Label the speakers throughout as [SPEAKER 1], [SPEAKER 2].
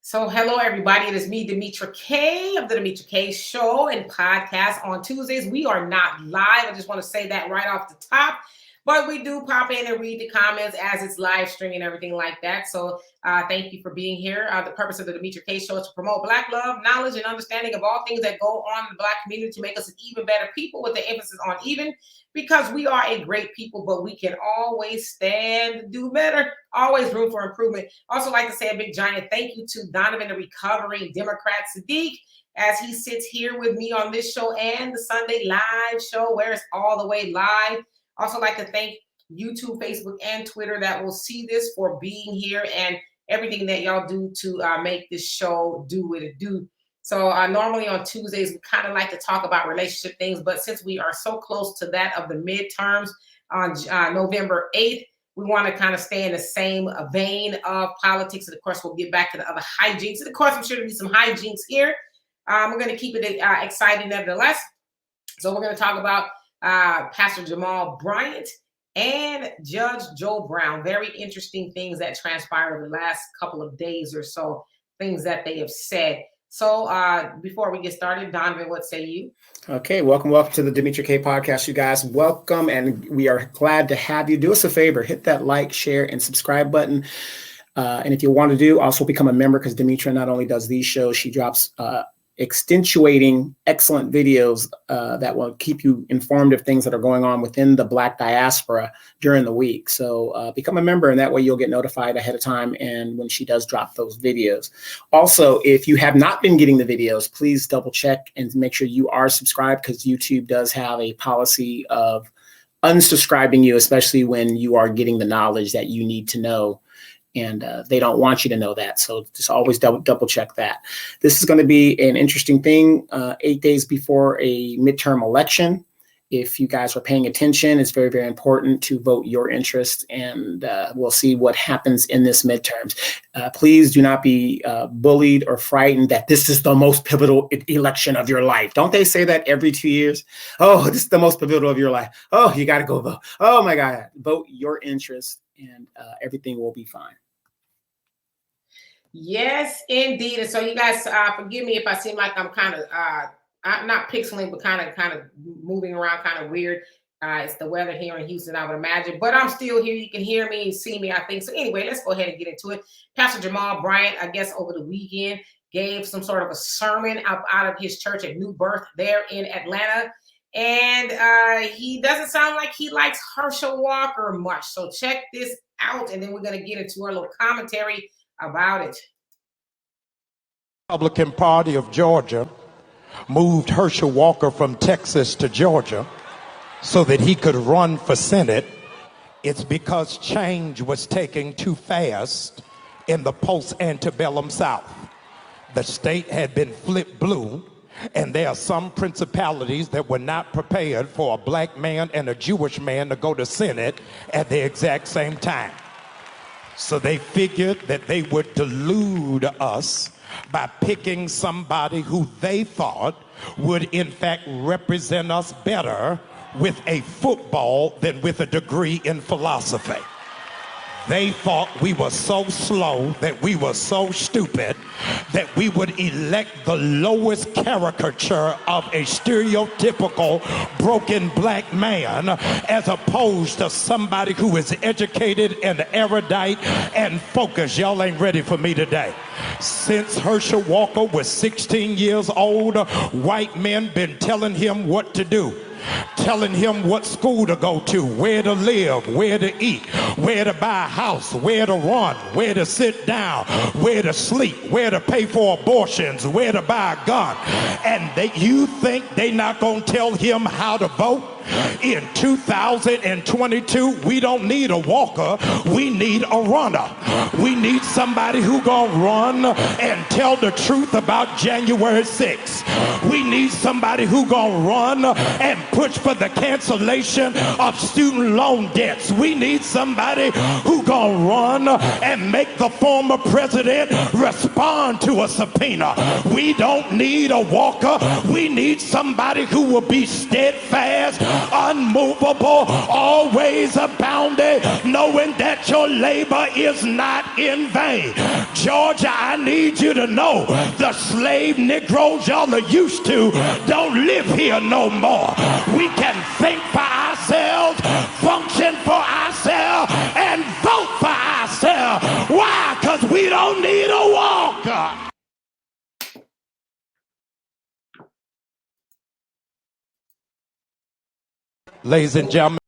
[SPEAKER 1] So hello, everybody. It is me, Demetra K of the Demetra K Show and podcast on Tuesdays. We are not live. I just want to say that right off the top. But we do pop in and read the comments as it's live streaming and everything like that. So thank you for being here. The purpose of the Demetra K Show is to promote Black love, knowledge, and understanding of all things that go on in the Black community to make us an even better people, with the emphasis on even, because we are a great people, but we can always stand to do better. Always room for improvement. Also like to say a big giant thank you to Donovan, the recovering Democrat Saadiq, as he sits here with me on this show and the Sunday live show where it's all the way live. Also like to thank YouTube, Facebook, and Twitter that will see this for being here and everything that y'all do to make this show do what it do. So normally on Tuesdays, we kind of like to talk about relationship things, but since we are so close to that of the midterms on November 8th, we want to kind of stay in the same vein of politics. And of course, we'll get back to the other hijinks. And of course, I'm sure there'll be some hijinks here. We're going to keep it exciting nevertheless. So we're going to talk about Pastor Jamal Bryant and Judge Joe Brown. Very interesting things that transpired over the last couple of days or so, things that they have said. So before we get started, Donovan, what say you?
[SPEAKER 2] Okay, welcome to the Demetra K podcast, you guys. Welcome, and we are glad to have you. Do us a favor, hit that like, share, and subscribe button. And if you want to do, also become a member, because Demetra not only does these shows, she drops extenuating, excellent videos that will keep you informed of things that are going on within the Black diaspora during the week. So become a member, and that way you'll get notified ahead of time and when she does drop those videos. Also, if you have not been getting the videos, please double check and make sure you are subscribed, because YouTube does have a policy of unsubscribing you, especially when you are getting the knowledge that you need to know. And they don't want you to know that. So just always double check that. This is going to be an interesting thing 8 days before a midterm election. If you guys are paying attention, it's very, very important to vote your interest, and we'll see what happens in this midterms. Please do not be bullied or frightened that this is the most pivotal election of your life. Don't they say that every 2 years? Oh, this is the most pivotal of your life. Oh, you got to go vote. Oh my God, vote your interest, and everything will be fine.
[SPEAKER 1] Yes, indeed. And so you guys forgive me if I seem like I'm kind of I'm not pixeling, but kind of moving around kind of weird. It's the weather here in Houston, I would imagine, but I'm still here. You can hear me and see me, I think. So anyway, let's go ahead and get into it. Pastor Jamal Bryant, I guess over the weekend, gave some sort of a sermon out of his church at New Birth there in Atlanta. And he doesn't sound like he likes Herschel Walker much. So check this out, and then we're going to get into our little commentary about it.
[SPEAKER 3] Republican Party of Georgia moved Herschel Walker from Texas to Georgia so that he could run for Senate. It's because change was taking too fast in the post-antebellum South. The state had been flipped blue, and there are some principalities that were not prepared for a black man and a Jewish man to go to Senate at the exact same time. So they figured that they would delude us by picking somebody who they thought would in fact represent us better with a football than with a degree in philosophy. They thought we were so slow, that we were so stupid, that we would elect the lowest caricature of a stereotypical broken black man, as opposed to somebody who is educated and erudite and focused. Y'all ain't ready for me today. Since Herschel Walker was 16 years old, white men been telling him what to do, telling him what school to go to, where to live, where to eat, where to buy a house, where to run, where to sit down, where to sleep, where to pay for abortions, where to buy a gun. And you think they not gonna tell him how to vote? In 2022, we don't need a walker, we need a runner. We need somebody who gonna run and tell the truth about January 6th. We need somebody who gonna run and push for the cancellation of student loan debts. We need somebody who gonna run and make the former president respond to a subpoena. We don't need a walker, we need somebody who will be steadfast, unmovable, always abounding, knowing that your labor is not in vain. Georgia, I need you to know the slave Negroes y'all are used to don't live here no more. We can think for ourselves, function for ourselves, and vote for ourselves. Why? Because we don't need a walker. Ladies and gentlemen.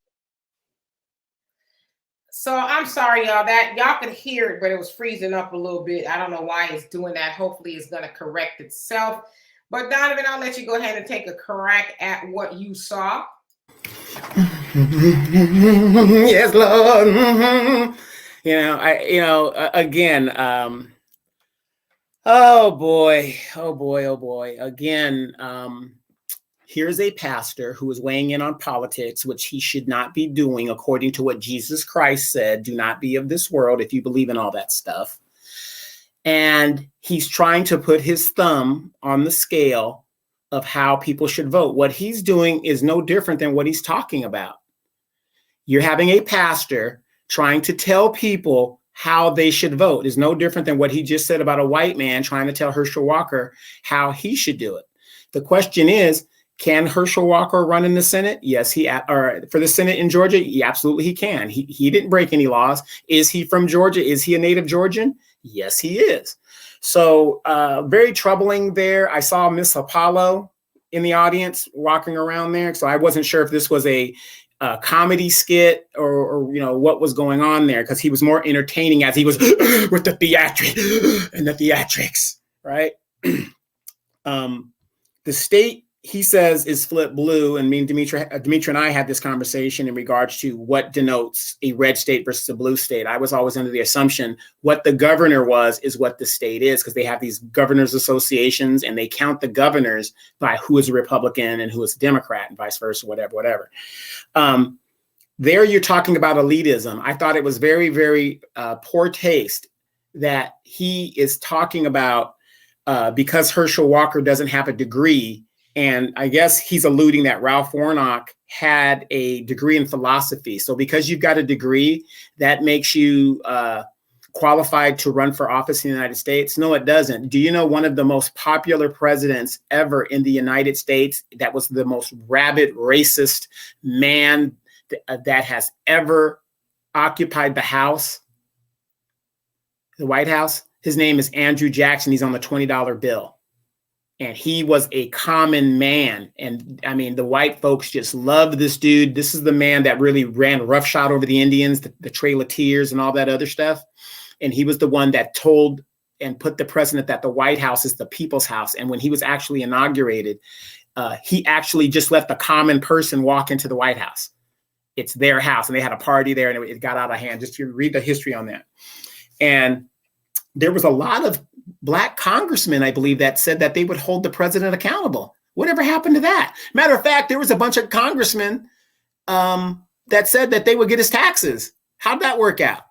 [SPEAKER 1] So I'm sorry, y'all, that y'all could hear it, but it was freezing up a little bit. I don't know why it's doing that. Hopefully it's going to correct itself. But Donovan, I'll let you go ahead and take a crack at what you saw.
[SPEAKER 2] Yes, Lord. Again, oh boy. Again, here's a pastor who is weighing in on politics, which he should not be doing, according to what Jesus Christ said, do not be of this world if you believe in all that stuff. And he's trying to put his thumb on the scale of how people should vote. What he's doing is no different than what he's talking about. You're having a pastor trying to tell people how they should vote. Is no different than what he just said about a white man trying to tell Herschel Walker how he should do it. The question is, can Herschel Walker run in the Senate? Yes, or for the Senate in Georgia, absolutely he can. He didn't break any laws. Is he from Georgia? Is he a native Georgian? Yes, he is. So very troubling there. I saw Miss Apollo in the audience walking around there. So I wasn't sure if this was a comedy skit or what was going on there, because he was more entertaining as he was with the theatrics, right? The state, he says, is flip blue, and me and Demetra and I had this conversation in regards to what denotes a red state versus a blue state. I was always under the assumption what the governor was is what the state is, because they have these governors associations and they count the governors by who is a Republican and who is a Democrat and vice versa, whatever. There you're talking about elitism. I thought it was very, very poor taste that he is talking about because Herschel Walker doesn't have a degree. And I guess he's alluding that Ralph Warnock had a degree in philosophy. So because you've got a degree, that makes you qualified to run for office in the United States? No, it doesn't. Do you know one of the most popular presidents ever in the United States that was the most rabid racist man that has ever occupied the House, the White House? His name is Andrew Jackson. He's on the $20 bill. And he was a common man. And I mean, the white folks just loved this dude. This is the man that really ran roughshod over the Indians, the Trail of Tears and all that other stuff. And he was the one that told and put the precedent that the White House is the people's house. And when he was actually inaugurated, he actually just let the common person walk into the White House. It's their house. And they had a party there and it got out of hand. Just to read the history on that. And there was a lot of Black congressmen, I believe, that said that they would hold the president accountable. Whatever happened to that? Matter of fact, there was a bunch of congressmen that said that they would get his taxes. How'd that work out?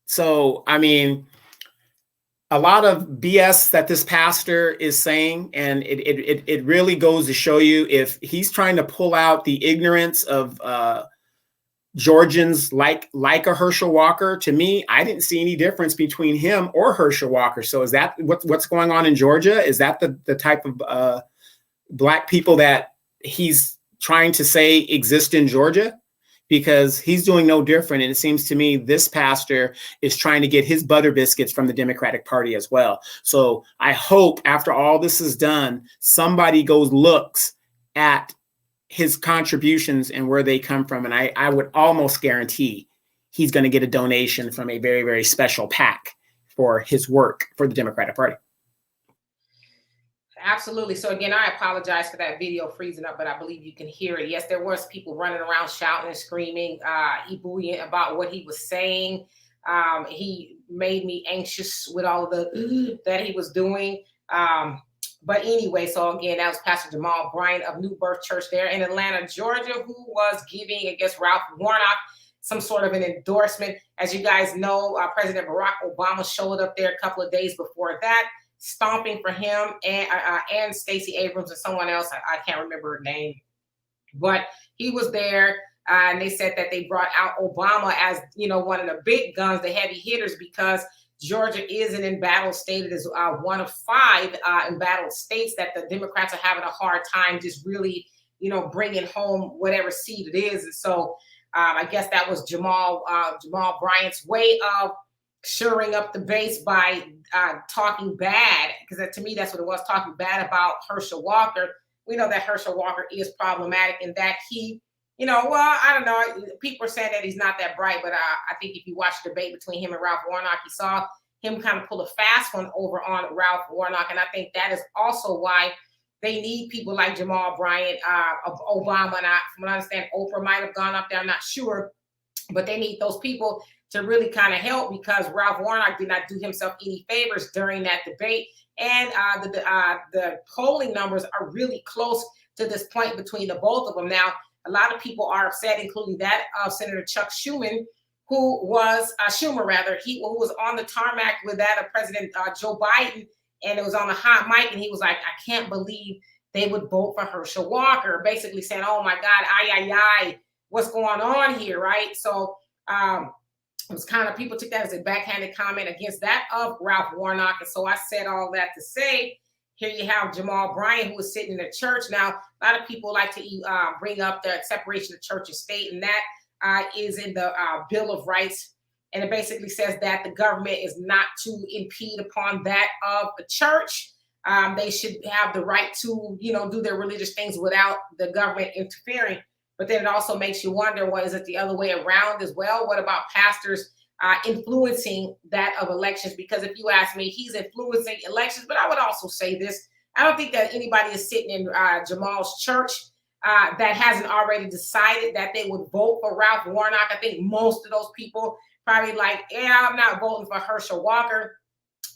[SPEAKER 2] So, I mean, a lot of BS that this pastor is saying, and it really goes to show you if he's trying to pull out the ignorance of Georgians like a Herschel Walker. To me, I didn't see any difference between him or Herschel Walker. So is that what's going on in Georgia? Is that the type of Black people that he's trying to say exist in Georgia? Because he's doing no different. And it seems to me this pastor is trying to get his butter biscuits from the Democratic Party as well. So I hope after all this is done, somebody looks at his contributions and where they come from. And I would almost guarantee he's going to get a donation from a very, very special PAC for his work for the Democratic Party.
[SPEAKER 1] Absolutely. So again, I apologize for that video freezing up, but I believe you can hear it. Yes, there was people running around shouting and screaming, ebullient about what he was saying. He made me anxious with all of the that he was doing. But anyway, so again, that was Pastor Jamal Bryant of New Birth Church there in Atlanta, Georgia, who was giving, I guess, Ralph Warnock some sort of an endorsement. As you guys know, President Barack Obama showed up there a couple of days before that, stomping for him and Stacey Abrams and someone else. I can't remember her name. But he was there, and they said that they brought out Obama as, one of the big guns, the heavy hitters, because Georgia is an embattled state. It is one of 5 embattled states that the Democrats are having a hard time just really, bringing home whatever seat it is. And so I guess that was Jamal Bryant's way of shoring up the base by talking bad, because to me, that's what it was, talking bad about Herschel Walker. We know that Herschel Walker is problematic in that he, I don't know. People are saying that he's not that bright, but I think if you watch the debate between him and Ralph Warnock, you saw him kind of pull a fast one over on Ralph Warnock. And I think that is also why they need people like Jamal Bryant, of Obama. And from what I understand, Oprah might have gone up there. I'm not sure, but they need those people to really kind of help, because Ralph Warnock did not do himself any favors during that debate. And the polling numbers are really close to this point between the both of them. Now, a lot of people are upset, including that of Senator Chuck Schumer, who was who was on the tarmac with that of President Joe Biden, and it was on a hot mic, and he was like, "I can't believe they would vote for Herschel Walker," basically saying, "Oh my God, what's going on here?" Right? So it was kind of, people took that as a backhanded comment against that of Ralph Warnock, and so I said all that to say, here you have Jamal Bryant, who was sitting in the church. Now, a lot of people like to bring up the separation of church and state, and that is in the Bill of Rights. And it basically says that the government is not to impede upon that of the church. They should have the right to, do their religious things without the government interfering. But then it also makes you wonder, well, is it the other way around as well? What about pastors influencing that of elections? Because if you ask me, he's influencing elections. But I would also say this: I don't think that anybody is sitting in Jamal's church that hasn't already decided that they would vote for Ralph Warnock. I think most of those people probably like, yeah, I'm not voting for Herschel Walker.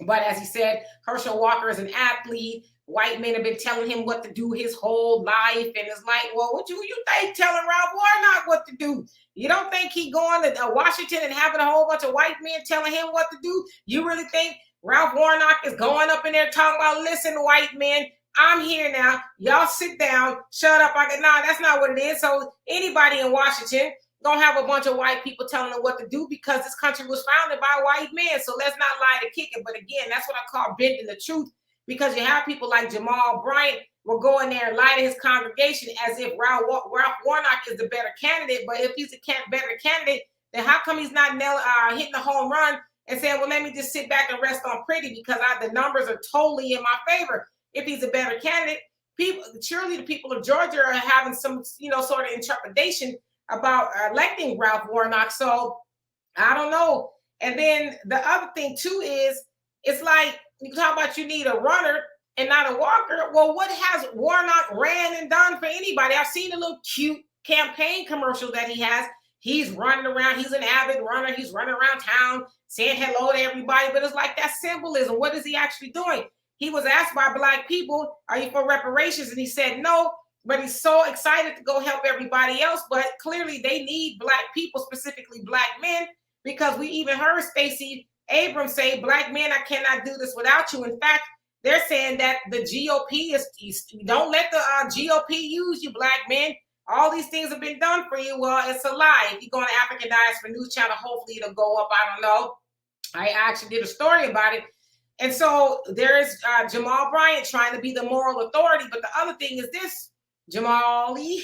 [SPEAKER 1] But as he said, Herschel Walker is an athlete. White men have been telling him what to do his whole life. And it's like, well, what you think telling Ralph Warnock what to do? You don't think he going to Washington and having a whole bunch of white men telling him what to do? You really think Ralph Warnock is going up in there talking about, listen, white men, I'm here now. Y'all sit down, shut up. No, that's not what it is. So anybody in Washington gonna have a bunch of white people telling them what to do, because this country was founded by white men. So let's not lie to kick it. But again, that's what I call bending the truth. Because you have people like Jamal Bryant will go in there and lie to his congregation as if Ralph Warnock is the better candidate. But if he's a better candidate, then how come he's not hitting the home run and saying, well, let me just sit back and rest on pretty, because the numbers are totally in my favor. If he's a better candidate, surely the people of Georgia are having some, sort of interpretation about electing Ralph Warnock. So I don't know. And then the other thing too is, it's like, you talk about you need a runner and not a walker. Well, what has Warnock ran and done for anybody? I've seen a little cute campaign commercial that he has. He's running around. He's an avid runner. He's running around town saying hello to everybody. But it's like that symbolism. What is he actually doing? He was asked by Black people, are you for reparations? And he said no, but he's so excited to go help everybody else. But clearly they need Black people, specifically Black men, because we even heard Stacey Abrams say, Black men, I cannot do this without you. In fact, they're saying that the GOP don't let the GOP use you, Black men. All these things have been done for you. Well, it's a lie. If you go on the African Diaspora News Channel, hopefully it'll go up. I don't know. I actually did a story about it. And so there's Jamal Bryant trying to be the moral authority. But the other thing is this, Jamali,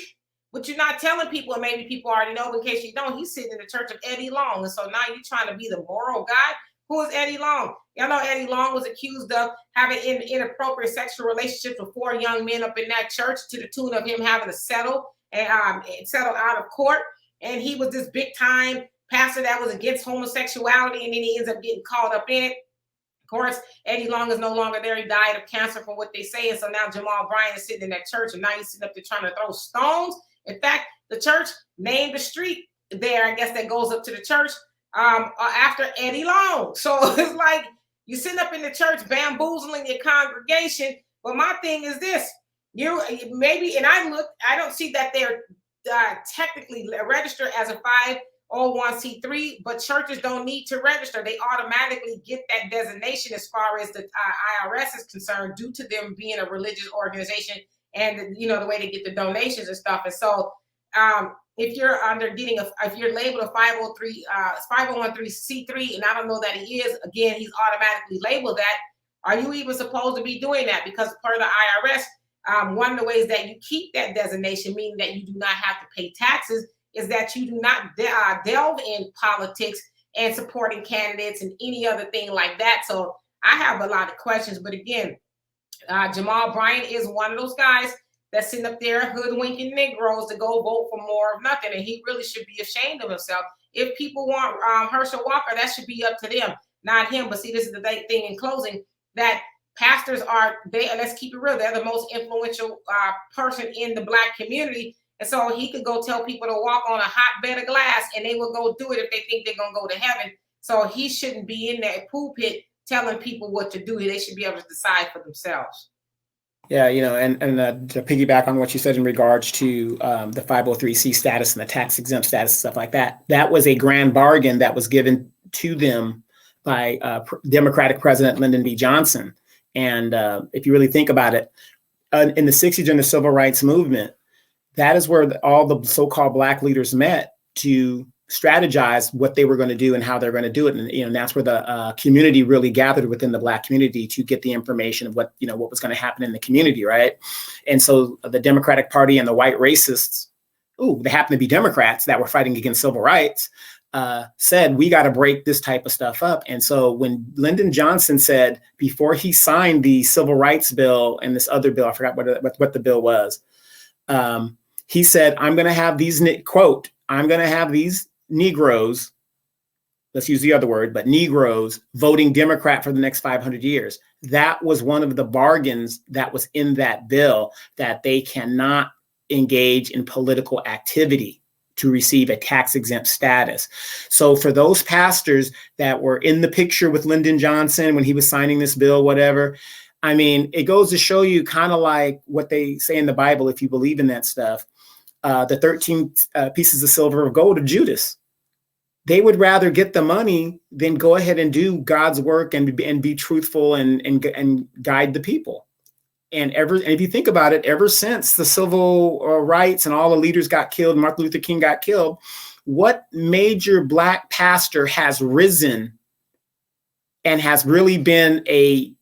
[SPEAKER 1] what you're not telling people, and maybe people already know, but in case you don't, he's sitting in the church of Eddie Long. And so now you're trying to be the moral guy. Who is Eddie Long? Y'all know Eddie Long was accused of having inappropriate sexual relationships with 4 young men up in that church, to the tune of him having to settle out of court. And he was this big time pastor that was against homosexuality, and then he ends up getting caught up in it. Of course, Eddie Long is no longer there. He died of cancer from what they say. And so now Jamal Bryant is sitting in that church, and now he's sitting up there trying to throw stones. In fact, the church named the street there, I guess, that goes up to the church after Eddie Long. So it's like you sitting up in the church bamboozling your congregation. But my thing is this, I don't see that they're technically registered as a 501c3, but churches don't need to register. They automatically get that designation as far as the IRS is concerned, due to them being a religious organization and the way they get the donations and stuff. And so if you're if you're labeled a 501c3, and I don't know that he is, again, he's automatically labeled that. Are you even supposed to be doing that? Because per the IRS, one of the ways that you keep that designation, meaning that you do not have to pay taxes, is that you do not delve in politics and supporting candidates and any other thing like that. So I have a lot of questions, but again, Jamal Bryant is one of those guys that's sitting up there hoodwinking Negroes to go vote for more of nothing, and he really should be ashamed of himself. If people want Herschel Walker, that should be up to them, not him. But see, this is the thing in closing, that pastors let's keep it real, they're the most influential person in the Black community. And so he could go tell people to walk on a hot bed of glass and they will go do it if they think they're going to go to heaven. So he shouldn't be in that pulpit telling people what to do. They should be able to decide for themselves.
[SPEAKER 2] Yeah, and to piggyback on what you said in regards to the 503c status and the tax exempt status and stuff like that, that was a grand bargain that was given to them by Democratic President Lyndon B. Johnson. And if you really think about it, in the 60s during the Civil Rights Movement, that is where all the so-called Black leaders met to strategize what they were going to do and how they're going to do it. And that's where the community really gathered within the Black community to get the information of what was going to happen in the community, right? And so the Democratic Party and the white racists, they happen to be Democrats that were fighting against civil rights, said, we got to break this type of stuff up. And so when Lyndon Johnson said, before he signed the Civil Rights Bill and this other bill, I forgot what the bill was, he said, I'm going to have these, quote, I'm going to have these Negroes, let's use the other word, but Negroes voting Democrat for the next 500 years. That was one of the bargains that was in that bill, that they cannot engage in political activity to receive a tax exempt status. So for those pastors that were in the picture with Lyndon Johnson when he was signing this bill, whatever, I mean, it goes to show you kind of like what they say in the Bible, if you believe in that stuff, the 13 pieces of silver or gold of Judas. They would rather get the money than go ahead and do God's work and be truthful and guide the people. And if you think about it, ever since the civil rights and all the leaders got killed, Martin Luther King got killed, what major Black pastor has risen and has really been a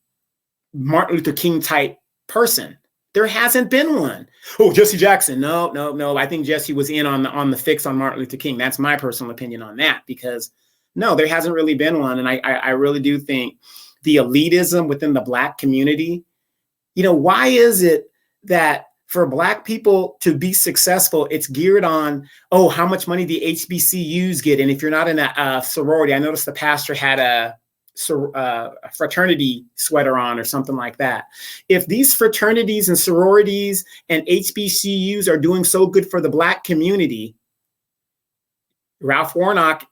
[SPEAKER 2] Martin Luther King type person? There hasn't been one. Oh, Jesse Jackson. No. I think Jesse was in on the fix on Martin Luther King. That's my personal opinion on that, because no, there hasn't really been one. And I really do think the elitism within the Black community, why is it that for Black people to be successful, it's geared on, how much money the HBCUs get? And if you're not in a sorority, I noticed the pastor had a fraternity sweater on or something like that. If these fraternities and sororities and HBCUs are doing so good for the Black community, Ralph Warnock,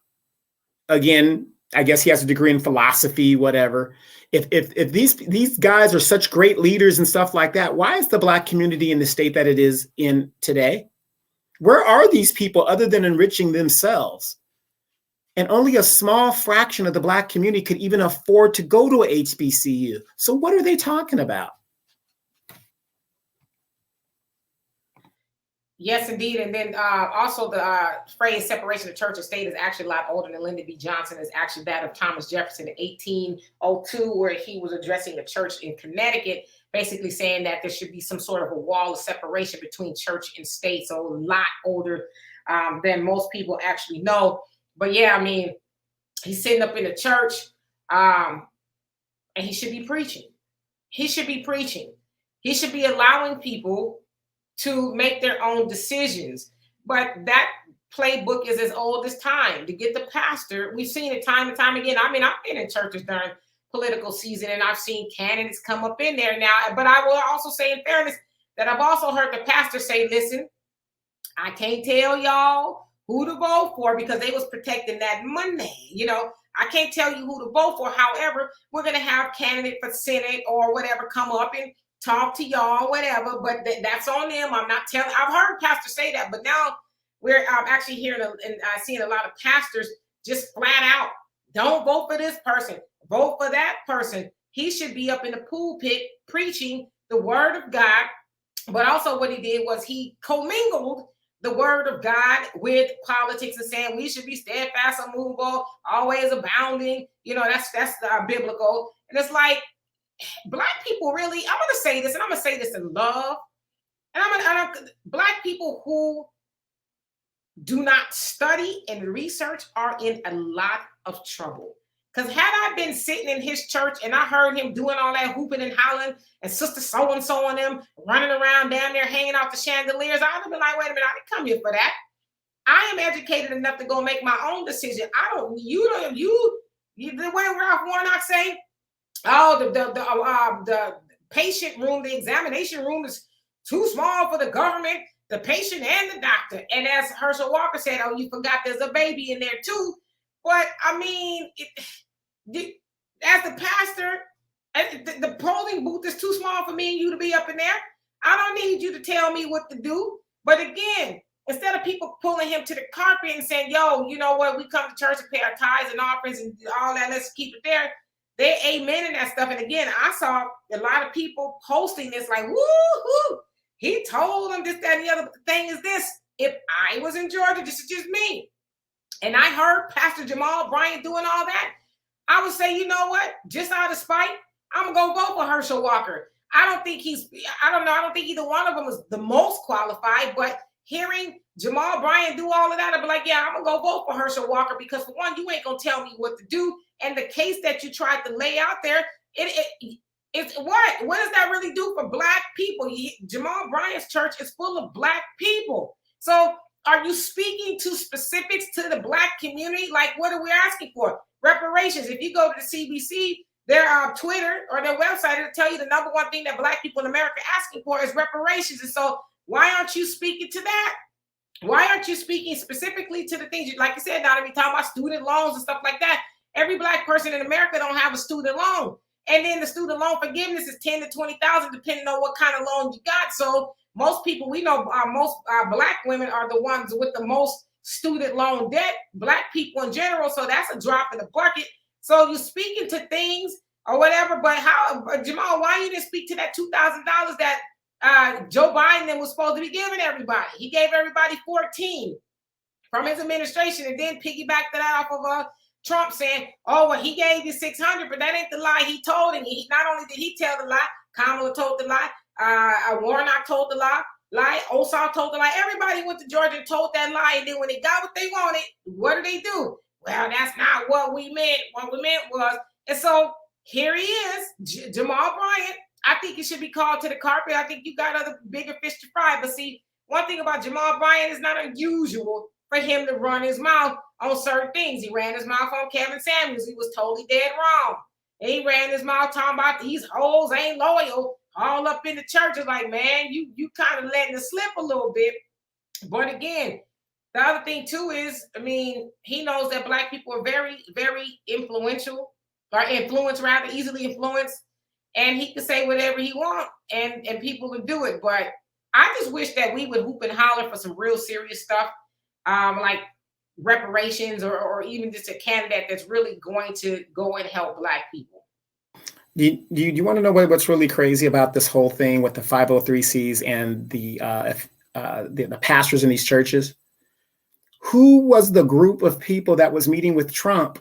[SPEAKER 2] again, I guess he has a degree in philosophy, whatever. If these guys are such great leaders and stuff like that, why is the Black community in the state that it is in today? Where are these people other than enriching themselves? And only a small fraction of the Black community could even afford to go to a HBCU. So what are they talking about?
[SPEAKER 1] Yes, indeed. And then also the phrase separation of church and state is actually a lot older than Lyndon B. Johnson. Is actually that of Thomas Jefferson in 1802, where he was addressing the church in Connecticut, basically saying that there should be some sort of a wall of separation between church and state. So a lot older than most people actually know. But yeah, I mean, he's sitting up in the church and he should be preaching. He should be preaching. He should be allowing people to make their own decisions. But that playbook is as old as time. To get the pastor, we've seen it time and time again. I mean, I've been in churches during political season and I've seen candidates come up in there now. But I will also say, in fairness, that I've also heard the pastor say, listen, I can't tell y'all who to vote for because they was protecting that money. I can't tell you who to vote for. However, we're going to have candidate for Senate or whatever come up and talk to y'all, whatever, but that's on them. I'm not telling. I've heard pastors say that, but now we're actually hearing and seeing a lot of pastors just flat out, don't vote for this person, vote for that person. He should be up in the pulpit preaching the word of God But also what he did was he commingled the word of God with politics and saying we should be steadfast, unmovable, always abounding. You know, that's biblical. And it's like, Black people really, I'm going to say this, and I'm going to say this in love. And Black people who do not study and research are in a lot of trouble. Because had I been sitting in his church and I heard him doing all that hooping and hollering and sister so-and-so on them running around down there hanging off the chandeliers, I'd have been like, wait a minute, I didn't come here for that. I am educated enough to go make my own decision. The way Ralph Warnock say, oh, the patient room, the examination room is too small for the government, the patient and the doctor. And as Herschel Walker said, oh, you forgot there's a baby in there too. But I mean, as the pastor, the polling booth is too small for me and you to be up in there. I don't need you to tell me what to do. But again, instead of people pulling him to the carpet and saying, yo, you know what, we come to church and pay our tithes and offerings and all that, let's keep it there. They amen in that stuff. And again, I saw a lot of people posting this like, woo-hoo, he told them this, that, and the other. But the thing is this, if I was in Georgia, this is just me, and I heard Pastor Jamal Bryant doing all that, I would say, you know what? Just out of spite, I'm going to go vote for Herschel Walker. I don't think either one of them is the most qualified, but hearing Jamal Bryant do all of that, I'd be like, yeah, I'm going to go vote for Herschel Walker because for one, you ain't going to tell me what to do. And the case that you tried to lay out there, it's what does that really do for Black people? Jamal Bryant's church is full of Black people. So are you speaking to specifics to the Black community? Like, what are we asking for? Reparations. If you go to the CBC, their Twitter or their website, it'll tell you the number one thing that Black people in America are asking for is reparations. And so why aren't you speaking to that? Why aren't you speaking specifically to the things, like you said, Donovan, talking about student loans and stuff like that? Every Black person in America don't have a student loan. And then the student loan forgiveness is $10,000 to $20,000, depending on what kind of loan you got. So most people, we know most Black women are the ones with the most student loan debt, Black people in general. So that's a drop in the bucket. So you're speaking to things or whatever, but Jamal, why you didn't speak to that $2,000 that Joe Biden was supposed to be giving everybody? He gave everybody 14 from his administration, and then piggybacked that off of Trump saying, oh, well, he gave you 600, but that ain't the lie he told. And not only did he tell the lie, Kamala told the lie, Warnock told the lie, Ossoff told the lie. Everybody went to Georgia and told that lie. And then when they got what they wanted, what do? Well, that's not what we meant. What we meant was, and so here he is, Jamal Bryant. I think he should be called to the carpet. I think you got other bigger fish to fry. But see, one thing about Jamal Bryant is not unusual for him to run his mouth on certain things. He ran his mouth on Kevin Samuels. He was totally dead wrong. And he ran his mouth talking about these hoes ain't loyal, all up in the church. It's like, man, you kind of letting it slip a little bit. But again, the other thing too is, I mean, he knows that Black people are very, very influential, or influenced rather, easily influenced. And he can say whatever he wants and people would do it. But I just wish that we would hoop and holler for some real serious stuff, like reparations or even just a candidate that's really going to go and help Black people.
[SPEAKER 2] Do you want to know what's really crazy about this whole thing with the 503Cs and the pastors in these churches? Who was the group of people that was meeting with Trump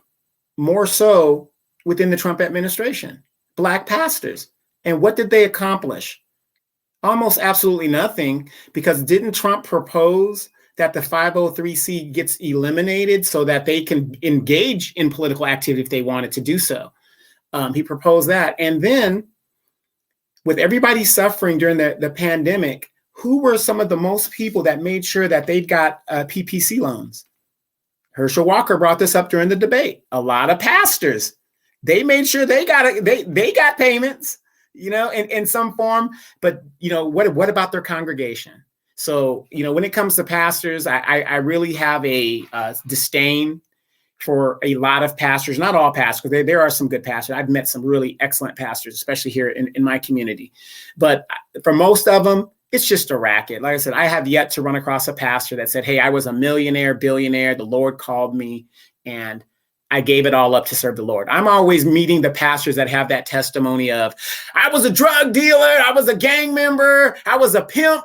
[SPEAKER 2] more so within the Trump administration? Black pastors. And what did they accomplish? Almost absolutely nothing, because didn't Trump propose that the 503C gets eliminated so that they can engage in political activity if they wanted to do so? He proposed that. And then with everybody suffering during the pandemic, who were some of the most people that made sure that they got PPC loans? Herschel Walker brought this up during the debate. A lot of pastors, they made sure they got payments, in some form. But, what about their congregation? So, when it comes to pastors, I really have a disdain for a lot of pastors, not all pastors. There are some good pastors. I've met some really excellent pastors, especially here in my community. But for most of them, it's just a racket. Like I said, I have yet to run across a pastor that said, hey, I was a millionaire, billionaire. The Lord called me and I gave it all up to serve the Lord. I'm always meeting the pastors that have that testimony of, I was a drug dealer, I was a gang member, I was a pimp.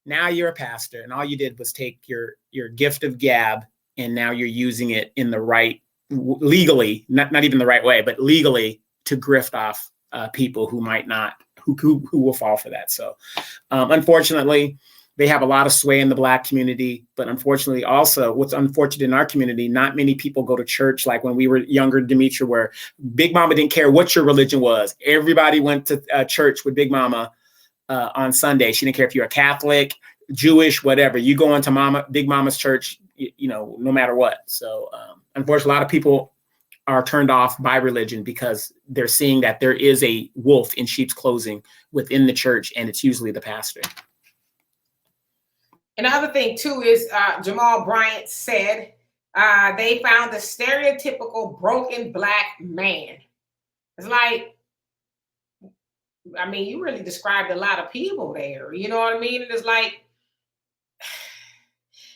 [SPEAKER 2] Now you're a pastor, and all you did was take your gift of gab, and now you're using it in the right, legally, not even the right way, but legally to grift off people who might not, who will fall for that. So unfortunately, they have a lot of sway in the Black community, but unfortunately also what's unfortunate in our community, not many people go to church like when we were younger, Demetra, where Big Mama didn't care what your religion was. Everybody went to church with Big Mama on Sunday. She didn't care if you're a Catholic, Jewish, whatever. You go into Big Mama's church, no matter what. So unfortunately, a lot of people are turned off by religion because they're seeing that there is a wolf in sheep's clothing within the church, and it's usually the pastor.
[SPEAKER 1] Another thing, too, is Jamal Bryant said they found the stereotypical broken Black man. It's like, I mean, you really described a lot of people there. You know what I mean? And it's like,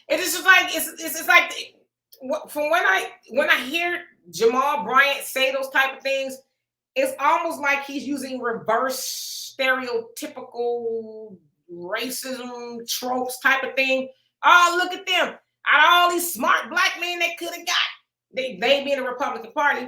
[SPEAKER 1] it's just like, it's like, from when I hear Jamal Bryant say those type of things, it's almost like he's using reverse stereotypical racism tropes type of thing. Oh, look at them. Out of all these smart Black men they could have got, they being the Republican Party,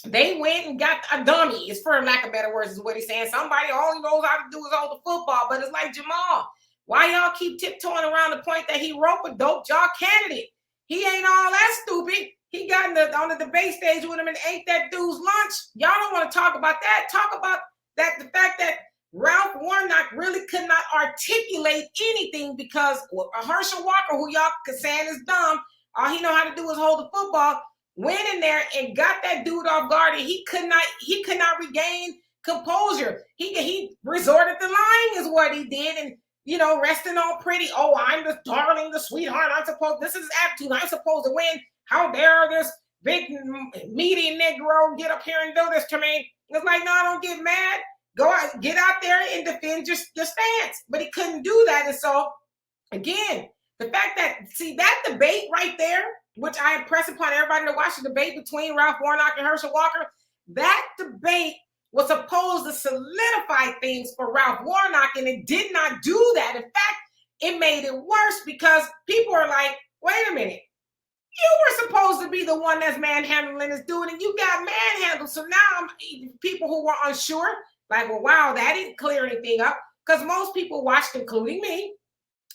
[SPEAKER 1] they went and got a dummy. It's for lack of better words, is what he's saying. Somebody all he knows how to do is hold the football. But it's like, Jamal, why y'all keep tiptoeing around the point that he wrote a dope job candidate? He ain't all that stupid. He got on the debate stage with him and ate that dude's lunch. Y'all don't want to talk about that. Talk about that, the fact that Ralph Warnock really could not articulate anything because Herschel Walker, who y'all saying is dumb, all he know how to do is hold the football, went in there and got that dude off guard, and he could not regain composure. He resorted to lying is what he did, and resting on pretty. Oh, I'm the darling, the sweetheart. This is his attitude. I'm supposed to win. How dare this big meaty Negro get up here and do this to me? It's like, no, don't get mad. Go out, get out there and defend your stance. But he couldn't do that. And so, again, the fact that, see, that debate right there, which I impress upon everybody to watch the debate between Ralph Warnock and Herschel Walker, that debate was supposed to solidify things for Ralph Warnock, and it did not do that. In fact, it made it worse because people are like, wait a minute, you were supposed to be the one that's manhandling this dude, and you got manhandled. So now people who were unsure, like, well, wow, that didn't clear anything up, because most people watched, including me,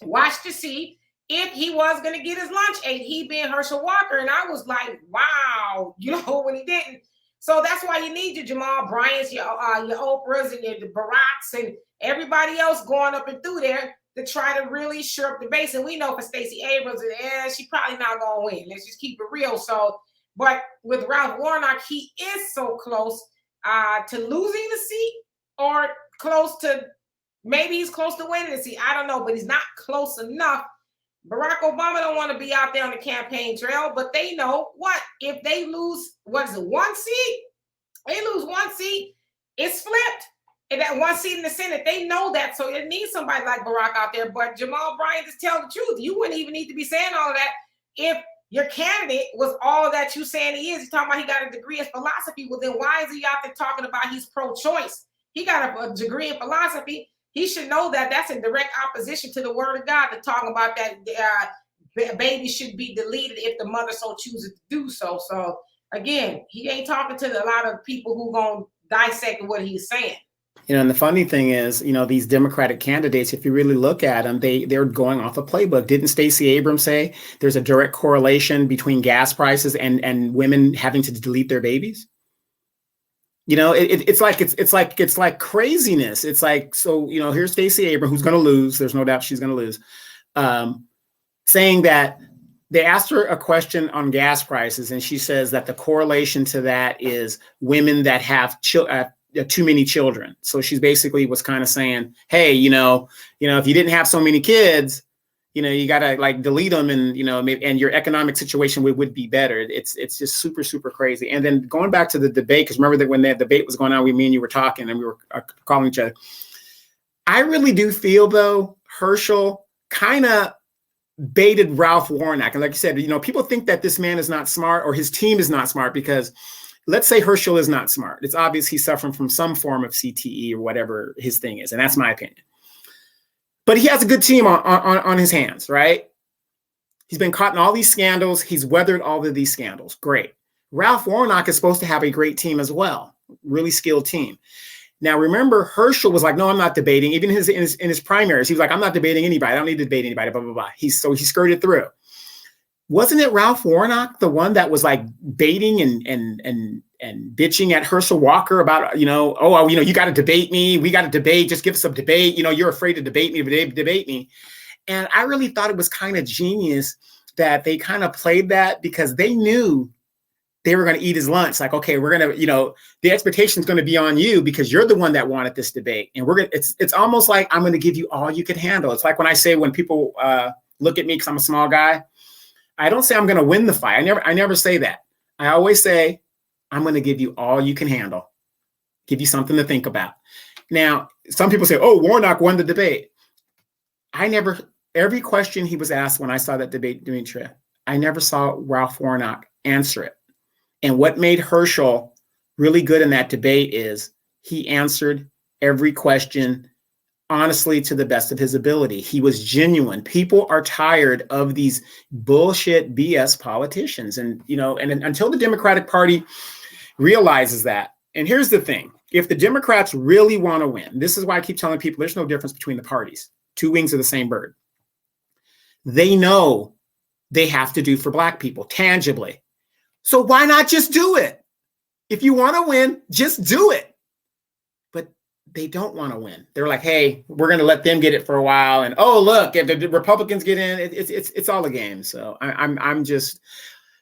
[SPEAKER 1] watched to see if he was going to get his lunch ate, he being Herschel Walker. And I was like, wow, when he didn't. So that's why you need your Jamal Bryants, your Oprahs, and your Baracks, and everybody else going up and through there to try to really shore up the base. And we know for Stacey Abrams, she probably not going to win. Let's just keep it real. So, but with Ralph Warnock, he is so close to losing the seat, or close to, maybe he's close to winning the seat. I don't know, but he's not close enough. Barack Obama don't want to be out there on the campaign trail, but they know what? If they lose, one seat? They lose one seat, it's flipped. And that one seat in the Senate, they know that. So it needs somebody like Barack out there. But Jamal Bryant is telling the truth. You wouldn't even need to be saying all of that if your candidate was all that you saying he is. He's talking about he got a degree in philosophy. Well, then why is he out there talking about he's pro-choice? He got a degree in philosophy. He should know that that's in direct opposition to the word of God, to talk about that baby should be deleted if the mother so chooses to do so. So again, he ain't talking to a lot of people who gonna dissect what he's saying.
[SPEAKER 2] And the funny thing is, these Democratic candidates, if you really look at them, they're going off a playbook. Didn't Stacey Abrams say there's a direct correlation between gas prices and women having to delete their babies? It's like craziness. It's like, so, here's Stacey Abrams, who's going to lose. There's no doubt she's going to lose. Saying that they asked her a question on gas prices, and she says that the correlation to that is women that have too many children. So she's basically was kind of saying, hey, if you didn't have so many kids, you got to delete them, and, and your economic situation would be better. It's just super, super crazy. And then going back to the debate, because remember that when that debate was going on, me and you were talking and we were calling each other. I really do feel, though, Herschel kind of baited Ralph Warnock. And like you said, people think that this man is not smart or his team is not smart because let's say Herschel is not smart. It's obvious he's suffering from some form of CTE or whatever his thing is. And that's my opinion. But he has a good team on his hands, right? He's been caught in all these scandals. He's weathered all of these scandals. Great. Ralph Warnock is supposed to have a great team as well. Really skilled team. Now, remember, Herschel was like, no, I'm not debating. Even in his primaries, he was like, I'm not debating anybody. I don't need to debate anybody, blah, blah, blah. He skirted through. Wasn't it Ralph Warnock, the one that was like baiting and bitching at Herschel Walker about, you got to debate me. We got to debate. Just give us some debate. You're afraid to debate me, but debate me. And I really thought it was kind of genius that they kind of played that because they knew they were going to eat his lunch. Like, okay, we're going to, the expectation is going to be on you because you're the one that wanted this debate. And it's almost like I'm going to give you all you can handle. It's like when I say, when people look at me because I'm a small guy, I don't say I'm going to win the fight. I never say that. I always say, I'm going to give you all you can handle, give you something to think about. Now, some people say, oh, Warnock won the debate. Every question he was asked when I saw that debate, Demetra, I never saw Ralph Warnock answer it. And what made Herschel really good in that debate is he answered every question honestly to the best of his ability. He was genuine. People are tired of these bullshit BS politicians. And until the Democratic Party realizes that, and here's the thing, if the Democrats really want to win, this is why I keep telling people there's no difference between the parties. Two wings of the same bird. They know they have to do for Black people tangibly. So why not just do it? If you want to win, just do it. But they don't want to win. They're like, hey, we're going to let them get it for a while. And oh, look, if the Republicans get in, it's all a game. So I'm just,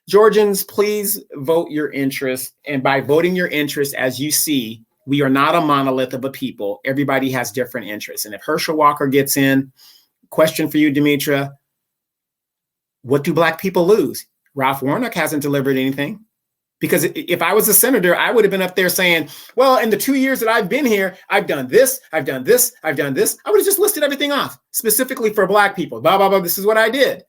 [SPEAKER 2] Georgians, please vote your interest. And by voting your interest, as you see, we are not a monolith of a people. Everybody has different interests. And if Herschel Walker gets in, question for you, Demetra, what do Black people lose? Ralph Warnock hasn't delivered anything. Because if I was a senator, I would have been up there saying, well, in the 2 years that I've been here, I've done this, I've done this, I've done this. I would have just listed everything off specifically for Black people. Blah, blah, blah. This is what I did.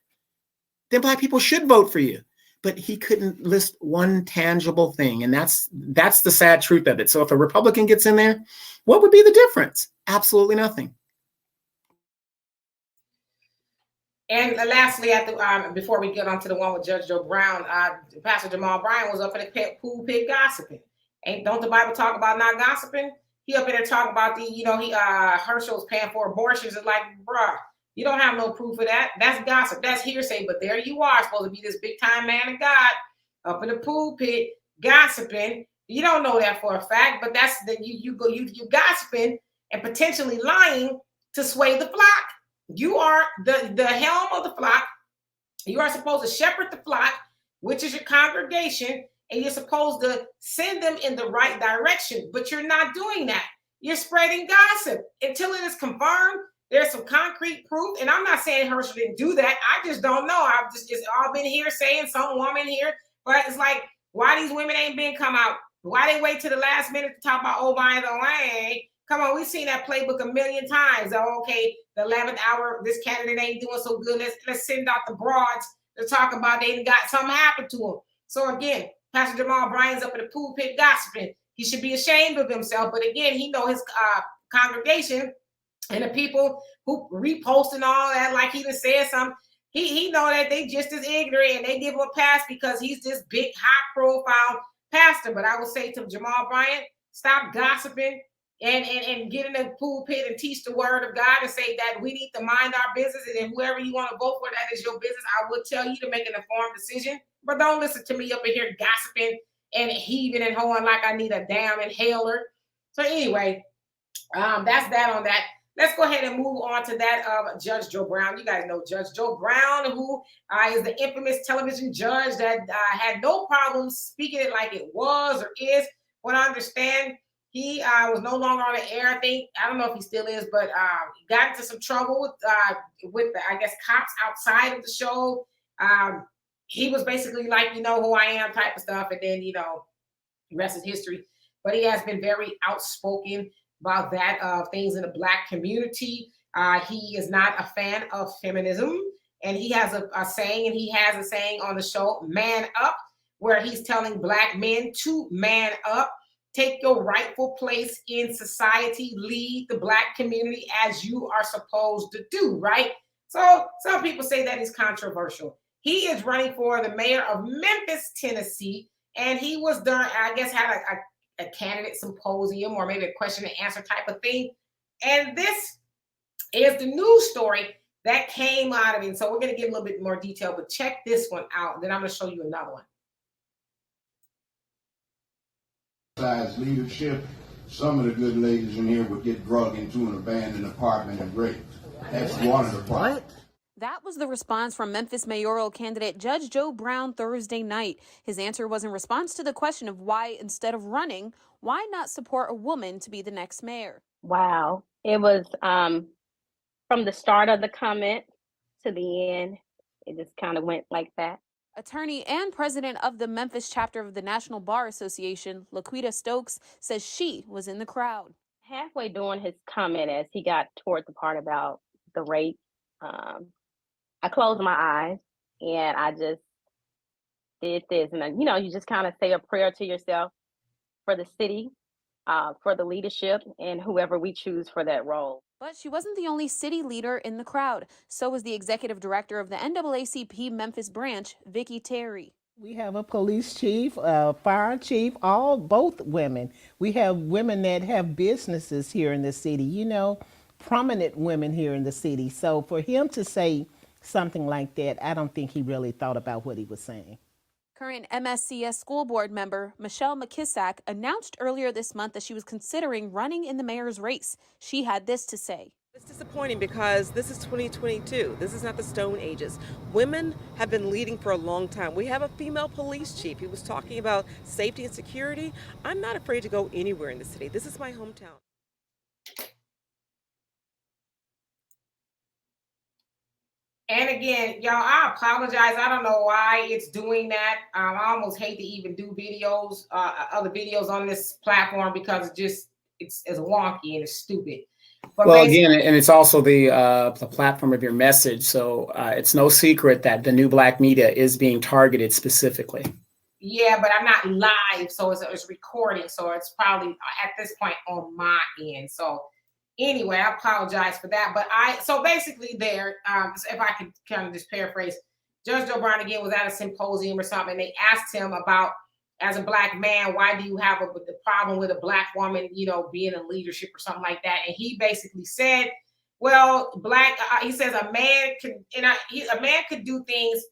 [SPEAKER 2] Then Black people should vote for you. But he couldn't list one tangible thing. And that's the sad truth of it. So if a Republican gets in there, what would be the difference? Absolutely nothing.
[SPEAKER 1] And lastly, before we get on to the one with Judge Joe Brown, Pastor Jamal Bryant was up in the pulpit gossiping. Don't the Bible talk about not gossiping? He up in there talking about Herschel's paying for abortions. It's like, bruh, you don't have no proof of that. That's gossip. That's hearsay. But there you are, supposed to be this big time man of God up in the pulpit gossiping. You don't know that for a fact, but that's you gossiping and potentially lying to sway the flock. You are the helm of the flock. You are supposed to shepherd the flock, which is your congregation, and you're supposed to send them in the right direction. But you're not doing that. You're spreading gossip until it is confirmed. There's some concrete proof, and I'm not saying Herschel didn't do that. I just don't know. It's all been here saying some woman here, but it's like, why these women ain't been come out? Why they wait to the last minute to talk about, oh, by the way, come on, we've seen that playbook a million times. Oh, okay, the 11th hour, this candidate ain't doing so good. Let's send out the broads to talk about they got something happen to them. So again, Pastor Jamal Bryant's up in the pulpit gossiping. He should be ashamed of himself. But again, he know his congregation and the people who reposting all that, like he done said something. He know that they just as ignorant and they give him a pass because he's this big, high-profile pastor. But I would say to Jamal Bryant, stop gossiping and get in the pulpit and teach the word of God and say that we need to mind our business. And then whoever you want to vote for, that is your business. I would tell you to make an informed decision. But don't listen to me up in here gossiping and heaving and hoeing like I need a damn inhaler. So anyway, that's that on that. Let's go ahead and move on to that of Judge Joe Brown. You guys know Judge Joe Brown, who is the infamous television judge that had no problem speaking it like it was or is. What I understand, he was no longer on the air. I don't know if he still is, but got into some trouble with the, I guess, cops outside of the show. He was basically like, you know who I am type of stuff. And then, the rest is history. But he has been very outspoken about that things in the Black community. He is not a fan of feminism. and he has a saying, and he has a saying on the show, "Man Up," where he's telling Black men to man up, take your rightful place in society, lead the Black community as you are supposed to do, right? So some people say that he's controversial. He is running for the mayor of Memphis, Tennessee, and he was done, I guess, had a candidate symposium or maybe a question and answer type of thing. And this is the news story that came out of it. And so we're going to give a little bit more detail, but check this one out. Then I'm going to show you another one.
[SPEAKER 4] Besides leadership, some of the good ladies in here would get drugged into an abandoned apartment and raped. That's one of the problems.
[SPEAKER 5] That was the response from Memphis mayoral candidate Judge Joe Brown Thursday night. His answer was in response to the question of why, instead of running, why not support a woman to be the next mayor?
[SPEAKER 6] Wow. It was from the start of the comment to the end. It just kind of went like that.
[SPEAKER 5] Attorney and president of the Memphis chapter of the National Bar Association, Laquita Stokes, says she was in the crowd.
[SPEAKER 6] Halfway during his comment, as he got toward the part about the rape, I closed my eyes and I just did this. And, you just kind of say a prayer to yourself for the city, for the leadership, and whoever we choose for that role.
[SPEAKER 5] But she wasn't the only city leader in the crowd. So was the executive director of the NAACP Memphis branch, Vicki Terry.
[SPEAKER 7] We have a police chief, a fire chief, both women. We have women that have businesses here in the city, prominent women here in the city. So for him to say something like that, I don't think he really thought about what he was saying.
[SPEAKER 5] Current MSCS school board member Michelle McKissack announced earlier this month that she was considering running in the mayor's race. She had this to say.
[SPEAKER 8] It's disappointing because this is 2022. This is not the Stone Ages. Women have been leading for a long time. We have a female police chief. He was talking about safety and security. I'm not afraid to go anywhere in the city. This is my hometown.
[SPEAKER 1] And again, y'all, I apologize. I don't know why it's doing that. I almost hate to even do videos, other videos on this platform because it's wonky and it's stupid. But
[SPEAKER 2] well, again, and it's also the platform of your message. So it's no secret that the new Black media is being targeted specifically. Yeah,
[SPEAKER 1] but I'm not live, so it's recording. So it's probably at this point on my end. So anyway, I apologize for that. But so basically there, if I could kind of just paraphrase, Judge Joe Brown again was at a symposium or something. And they asked him about, as a Black man, why do you have the problem with a Black woman, being in leadership or something like that? And he basically said, well, he says a man could do things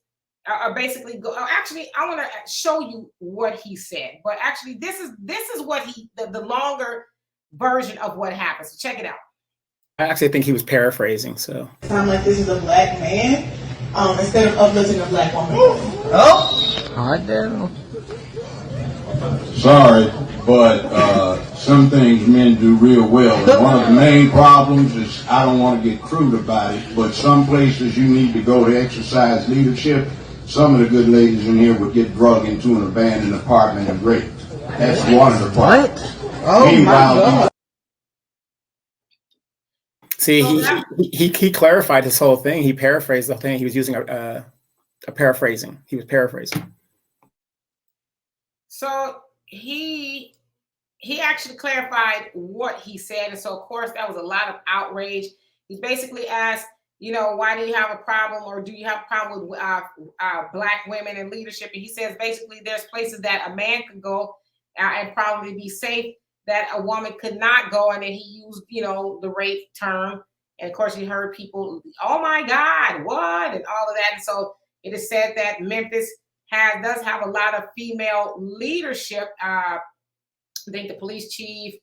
[SPEAKER 1] or basically go. Actually, I want to show you what he said. But actually, this is what the longer version of what happened. So check it out.
[SPEAKER 2] I actually think he was paraphrasing. So
[SPEAKER 9] sound like this is a Black man instead of uplifting a Black woman.
[SPEAKER 10] Oh, hot damn.
[SPEAKER 4] Sorry, but some things men do real well. And one of the main problems is, I don't want to get crude about it, but some places you need to go to exercise leadership. Some of the good ladies in here would get drugged into an abandoned apartment and raped. That's one of the problems.
[SPEAKER 10] Oh, meanwhile,
[SPEAKER 2] see, he clarified this whole thing. He paraphrased the thing. He was using a paraphrasing. He was paraphrasing.
[SPEAKER 1] So he actually clarified what he said. And so, of course, that was a lot of outrage. He basically asked, why do you have a problem, or do you have a problem with Black women in leadership? And he says, basically, there's places that a man could go and probably be safe that a woman could not go. And then he used, the rape term. And, of course, he heard people, oh, my God, what? And all of that. And so it is said that Memphis does have a lot of female leadership. I think the police chief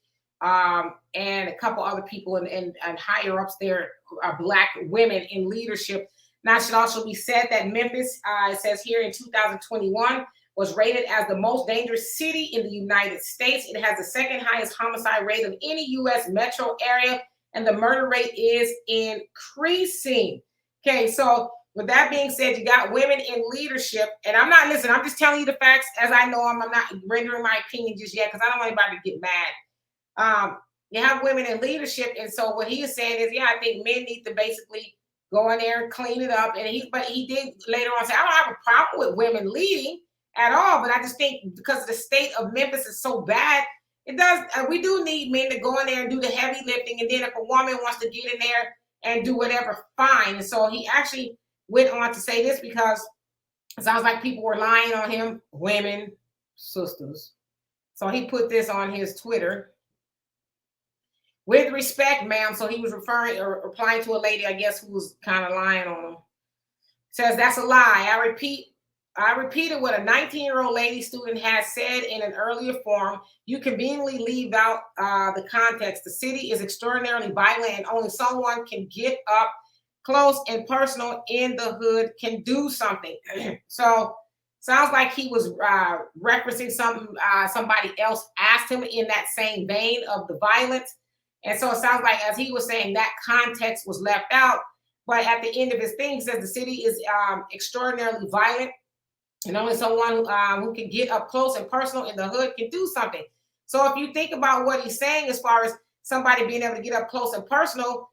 [SPEAKER 1] and a couple other people and higher ups there are Black women in leadership. Now, it should also be said that Memphis, it says here in 2021, was rated as the most dangerous city in the United States. It has the second highest homicide rate of any U.S. metro area, and the murder rate is increasing. Okay, so with that being said, you got women in leadership, and I'm just telling you the facts as I know them. I'm not rendering my opinion just yet because I don't want anybody to get mad. You have women in leadership, and so what he is saying is, I think men need to basically go in there and clean it up. And but he did later on say, I don't have a problem with women leading at all, but I just think because the state of Memphis is so bad, it does. We do need men to go in there and do the heavy lifting, and then if a woman wants to get in there and do whatever, fine. And so he actually went on to say this because it sounds like people were lying on him, women, sisters. So he put this on his Twitter. With respect, ma'am. So he was referring or replying to a lady, I guess, who was kind of lying on him. Says that's a lie. I repeated what a 19-year-old lady student had said in an earlier forum. You conveniently leave out the context. The city is extraordinarily violent, and only someone can get up close and personal in the hood can do something. So sounds like he was referencing something somebody else asked him in that same vein of the violence. And so it sounds like, as he was saying, that context was left out. But at the end of his thing, he says the city is extraordinarily violent, and only someone who can get up close and personal in the hood can do something. So if you think about what he's saying as far as somebody being able to get up close and personal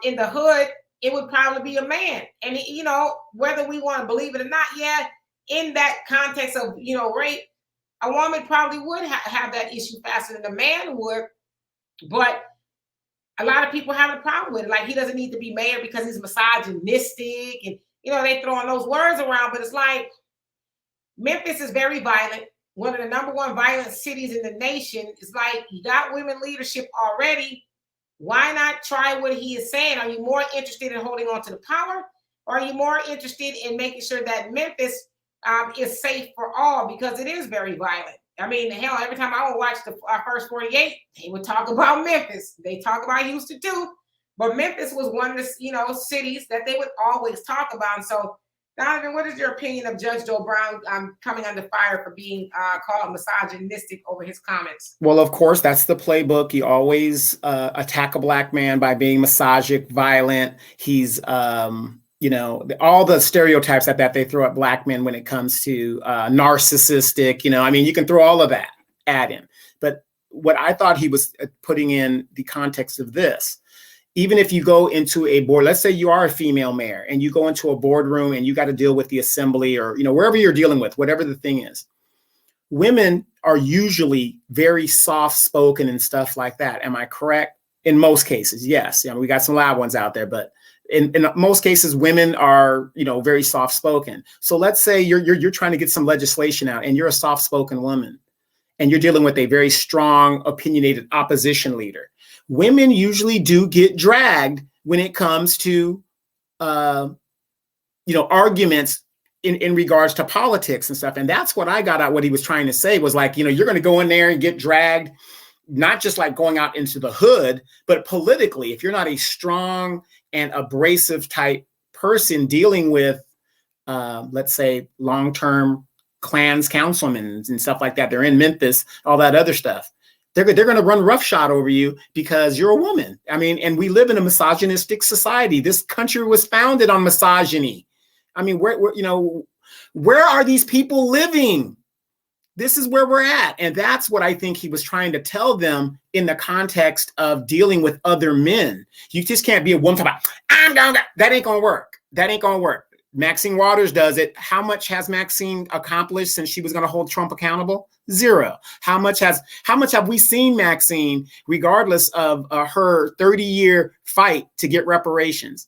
[SPEAKER 1] in the hood, it would probably be a man. And, you know, whether we want to believe it or not, yeah, in that context of, you know, rape, a woman probably would have that issue faster than a man would. But a lot of people have a problem with it. Like, he doesn't need to be mayor because he's misogynistic. And, you know, they throwing those words around. But it's like, Memphis is very violent. One of the #1 violent cities in the nation. It's like, you got women leadership already. Why not try what he is saying? Are you more interested in holding on to the power? Or are you more interested in making sure that Memphis is safe for all? Because it is very violent. I mean, hell, every time I would watch the First 48, they would talk about Memphis. They talk about Houston too. But Memphis was one of the, you know, cities that they would always talk about. And so, Donovan, what is your opinion of Judge Joe Brown coming under fire for being called misogynistic over his comments?
[SPEAKER 2] Well, of course, that's the playbook. You always attack a black man by being misogynic, violent. He's, you know, all the stereotypes that they throw at black men when it comes to narcissistic, you know, I mean, you can throw all of that at him. But what I thought he was putting in the context of this, even if you go into a board, let's say you are a female mayor and you go into a boardroom and you got to deal with the assembly or, you know, wherever you're dealing with, whatever the thing is, women are usually very soft spoken and stuff like that. Am I correct? In most cases, yes. You know, we got some loud ones out there, but in most cases, women are, you know, very soft spoken. So let's say you're trying to get some legislation out and you're a soft spoken woman and you're dealing with a very strong, opinionated opposition leader. Women usually do get dragged when it comes to, you know, arguments in regards to politics and stuff. And that's what I got out. What he was trying to say was like, you know, you're going to go in there and get dragged, not just like going out into the hood, but politically, if you're not a strong and abrasive type person dealing with, let's say, long-term clans, councilmen and stuff like that. They're in Memphis, all that other stuff. They're going to run roughshod over you because you're a woman. I mean, and we live in a misogynistic society. This country was founded on misogyny. I mean, where are these people living? This is where we're at. And that's what I think he was trying to tell them in the context of dealing with other men. You just can't be a woman talking about, that ain't going to work. That ain't going to work. Maxine Waters does it. How much has Maxine accomplished since she was going to hold Trump accountable? 0. How much have we seen Maxine, regardless of her 30-year fight to get reparations?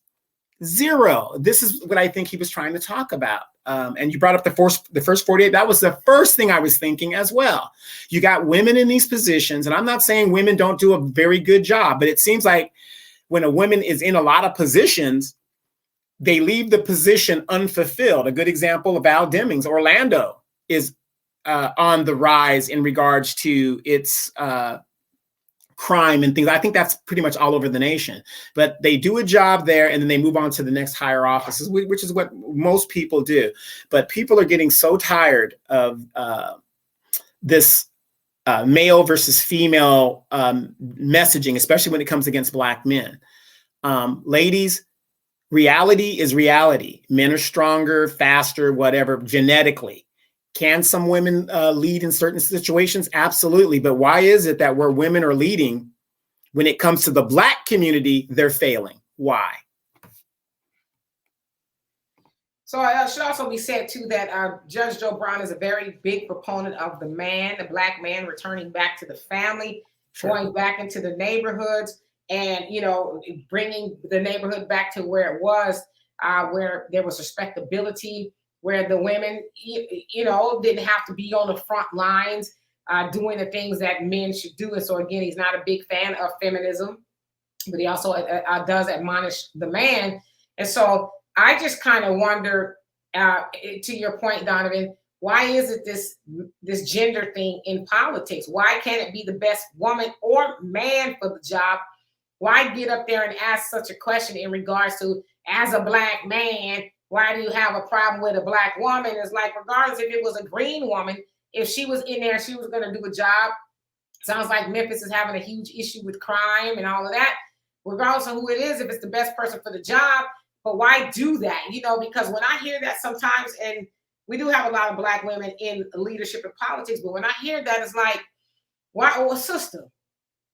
[SPEAKER 2] 0. This is what I think he was trying to talk about. And you brought up the first 48. That was the first thing I was thinking as well. You got women in these positions, and I'm not saying women don't do a very good job, but it seems like when a woman is in a lot of positions, they leave the position unfulfilled. A good example of Val Demings, Orlando is on the rise in regards to its crime and things. I think that's pretty much all over the nation, but they do a job there and then they move on to the next higher offices, which is what most people do. But people are getting so tired of this male versus female messaging, especially when it comes against black men. Ladies, reality is reality. Men are stronger, faster, whatever, genetically. Can some women lead in certain situations? Absolutely. But why is it that where women are leading, when it comes to the black community, they're failing? Why?
[SPEAKER 1] So it should also be said too that Judge Joe Brown is a very big proponent of the black man returning back to the family, going back into the neighborhoods, and bringing the neighborhood back to where it was, where there was respectability, where the women, didn't have to be on the front lines doing the things that men should do. And so again, he's not a big fan of feminism, but he also does admonish the man. And so I just kind of wonder, to your point, Donovan, why is it this gender thing in politics? Why can't it be the best woman or man for the job? Why get up there and ask such a question in regards to, as a black man, why do you have a problem with a black woman? It's like, regardless if it was a green woman, if she was in there, she was going to do a job. Sounds like Memphis is having a huge issue with crime and all of that. Regardless of who it is, if it's the best person for the job, but why do that? Because when I hear that sometimes, and we do have a lot of black women in leadership and politics, but when I hear that, it's like, why, oh, sister,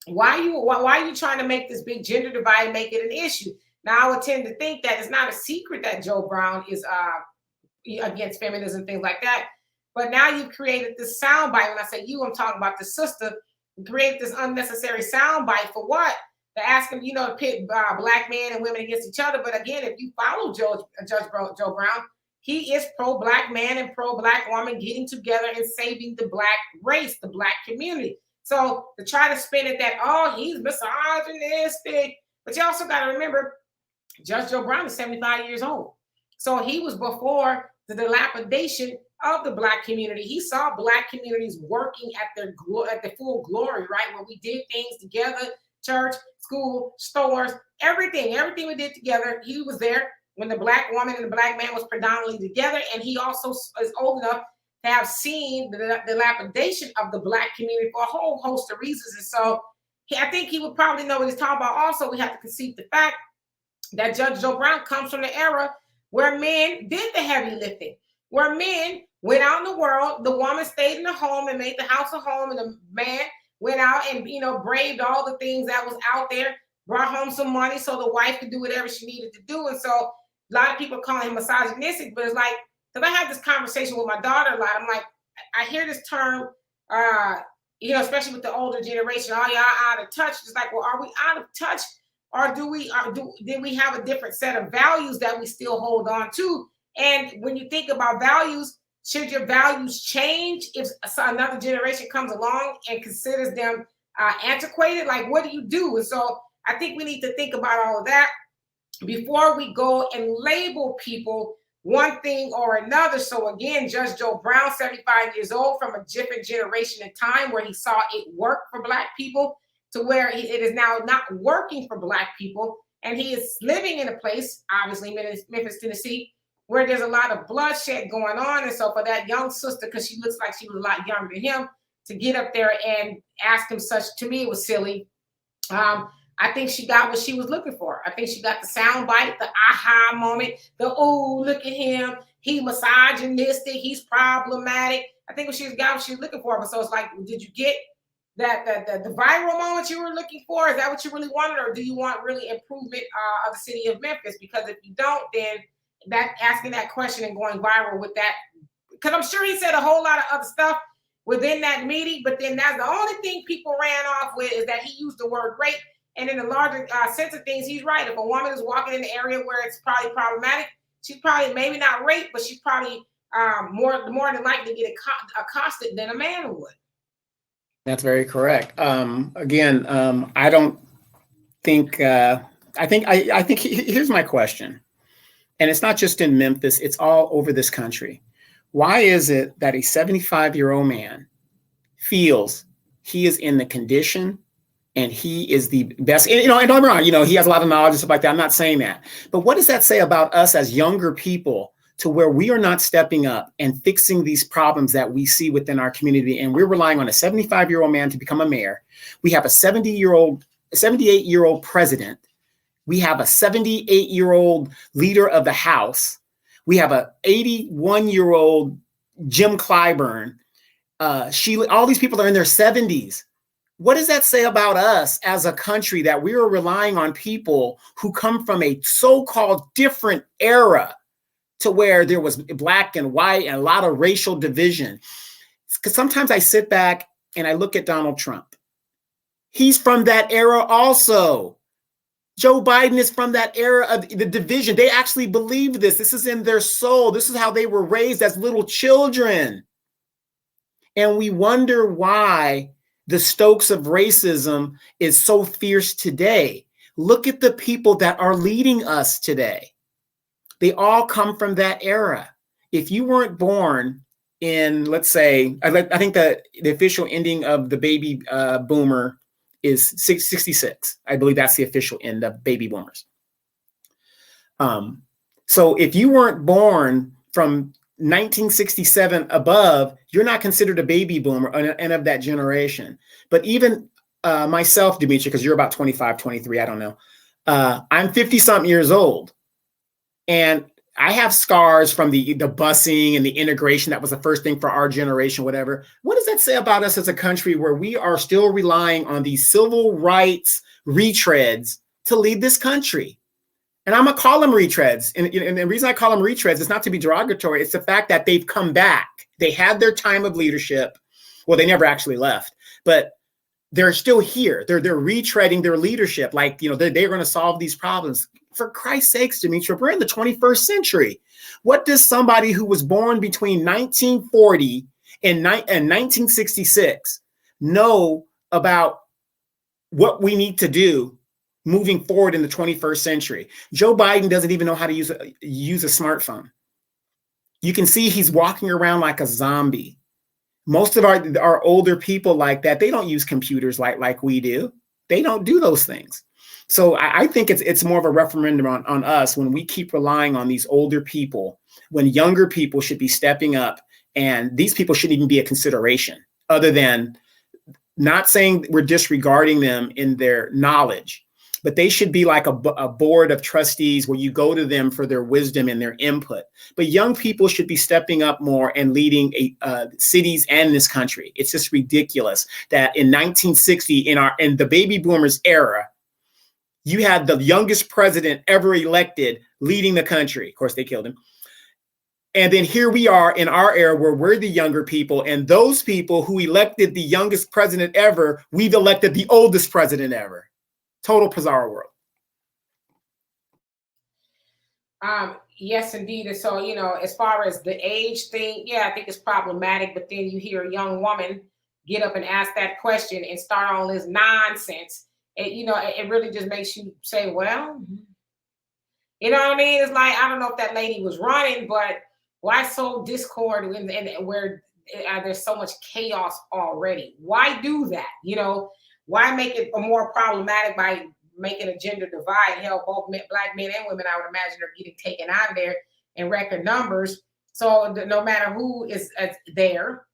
[SPEAKER 1] why are you trying to make this big gender divide and make it an issue? Now, I would tend to think that it's not a secret that Joe Brown is against feminism, things like that. But now you created this soundbite. When I say you, I'm talking about the sister. You created this unnecessary soundbite for what? To ask him, to pit black men and women against each other. But again, if you follow Judge Joe Brown, he is pro-black man and pro-black woman getting together and saving the black race, the black community. So to try to spin it that, oh, he's misogynistic. But you also got to remember, Judge Joe Brown is 75 years old. So he was before the dilapidation of the black community. He saw black communities working at their full glory, right? When we did things together, church, school, stores, everything we did together. He was there when the black woman and the black man was predominantly together. And he also is old enough to have seen the dilapidation of the black community for a whole host of reasons. And so I think he would probably know what he's talking about. Also, we have to concede the fact that Judge Joe Brown comes from the era where men did the heavy lifting, where men went out in the world, the woman stayed in the home and made the house a home, and the man went out and, braved all the things that was out there, brought home some money so the wife could do whatever she needed to do. And so a lot of people call him misogynistic, but it's like, because I have this conversation with my daughter a lot. I'm like, I hear this term, especially with the older generation, oh, y'all out of touch. It's like, well, are we out of touch? Or did we have a different set of values that we still hold on to? And when you think about values, should your values change if another generation comes along and considers them antiquated? Like, what do you do? And so I think we need to think about all of that before we go and label people one thing or another. So again, Judge Joe Brown, 75 years old, from a different generation in time where he saw it work for black people to where it is now not working for black people. And he is living in a place, obviously Memphis, Tennessee, where there's a lot of bloodshed going on. And so for that young sister, because she looks like she was a lot younger than him, to get up there and ask him such, to me, it was silly. I think she got what she was looking for. I think she got the sound bite, the aha moment, the, oh, look at him. He's misogynistic. He's problematic. I think she got what she was looking for. But so it's like, did you get that the viral moment you were looking for? Is that what you really wanted? Or do you want really improvement of the city of Memphis? Because if you don't, then that asking that question and going viral with that, because I'm sure he said a whole lot of other stuff within that meeting, but then that's the only thing people ran off with is that he used the word rape. And in the larger sense of things, he's right. If a woman is walking in the area where it's probably problematic, she's probably maybe not raped, but she's probably more than likely to get accosted than a man would.
[SPEAKER 2] That's very correct. Again, I don't think. I think here's my question, and it's not just in Memphis; it's all over this country. Why is it that a 75-year-old man feels he is in the condition and he is the best? And don't get me wrong. He has a lot of knowledge and stuff like that. I'm not saying that, but what does that say about us as younger people, to where we are not stepping up and fixing these problems that we see within our community? And we're relying on a 75-year-old man to become a mayor. We have a 78-year-old president. We have a 78-year-old leader of the House. We have a 81-year-old Jim Clyburn. All these people are in their 70s. What does that say about us as a country, that we are relying on people who come from a so-called different era to where there was black and white and a lot of racial division. Because sometimes I sit back and I look at Donald Trump. He's from that era also. Joe Biden is from that era of the division. They actually believe this. This is in their soul. This is how they were raised as little children. And we wonder why the Stokes of racism is so fierce today. Look at the people that are leading us today. They all come from that era. If you weren't born in, let's say, I think the official ending of the baby boomer is 66. I believe that's the official end of baby boomers. So if you weren't born from 1967 above, you're not considered a baby boomer and of that generation. But even myself, Demetra, because you're about 25, 23, I don't know. I'm 50 something years old. And I have scars from the busing and the integration. That was the first thing for our generation, whatever. What does that say about us as a country where we are still relying on these civil rights retreads to lead this country? And I'm going to call them retreads. And the reason I call them retreads is not to be derogatory. It's the fact that they've come back. They had their time of leadership. Well, they never actually left, but they're still here. They're retreading their leadership. Like, they're going to solve these problems. For Christ's sakes, Demetra, we're in the 21st century. What does somebody who was born between 1940 and 1966 know about what we need to do moving forward in the 21st century? Joe Biden doesn't even know how to use a smartphone. You can see he's walking around like a zombie. Most of our older people like that, they don't use computers like we do. They don't do those things. So I think it's more of a referendum on us when we keep relying on these older people, when younger people should be stepping up, and these people shouldn't even be a consideration, other than not saying we're disregarding them in their knowledge, but they should be like a board of trustees where you go to them for their wisdom and their input. But young people should be stepping up more and leading cities and this country. It's just ridiculous that in 1960, in the baby boomers era, you had the youngest president ever elected leading the country. Of course, they killed him. And then here we are in our era where we're the younger people, and those people who elected the youngest president ever, we've elected the oldest president ever. Total bizarre world.
[SPEAKER 1] Yes, indeed. And so, as far as the age thing, yeah, I think it's problematic. But then you hear a young woman get up and ask that question and start all this nonsense. It really just makes you say, well, you know what I mean? It's like, I don't know if that lady was running, but why so discord and where there's so much chaos already? Why do that? Why make it more problematic by making a gender divide? Hell, both black men and women, I would imagine, are getting taken out of there in record numbers. So no matter who is there,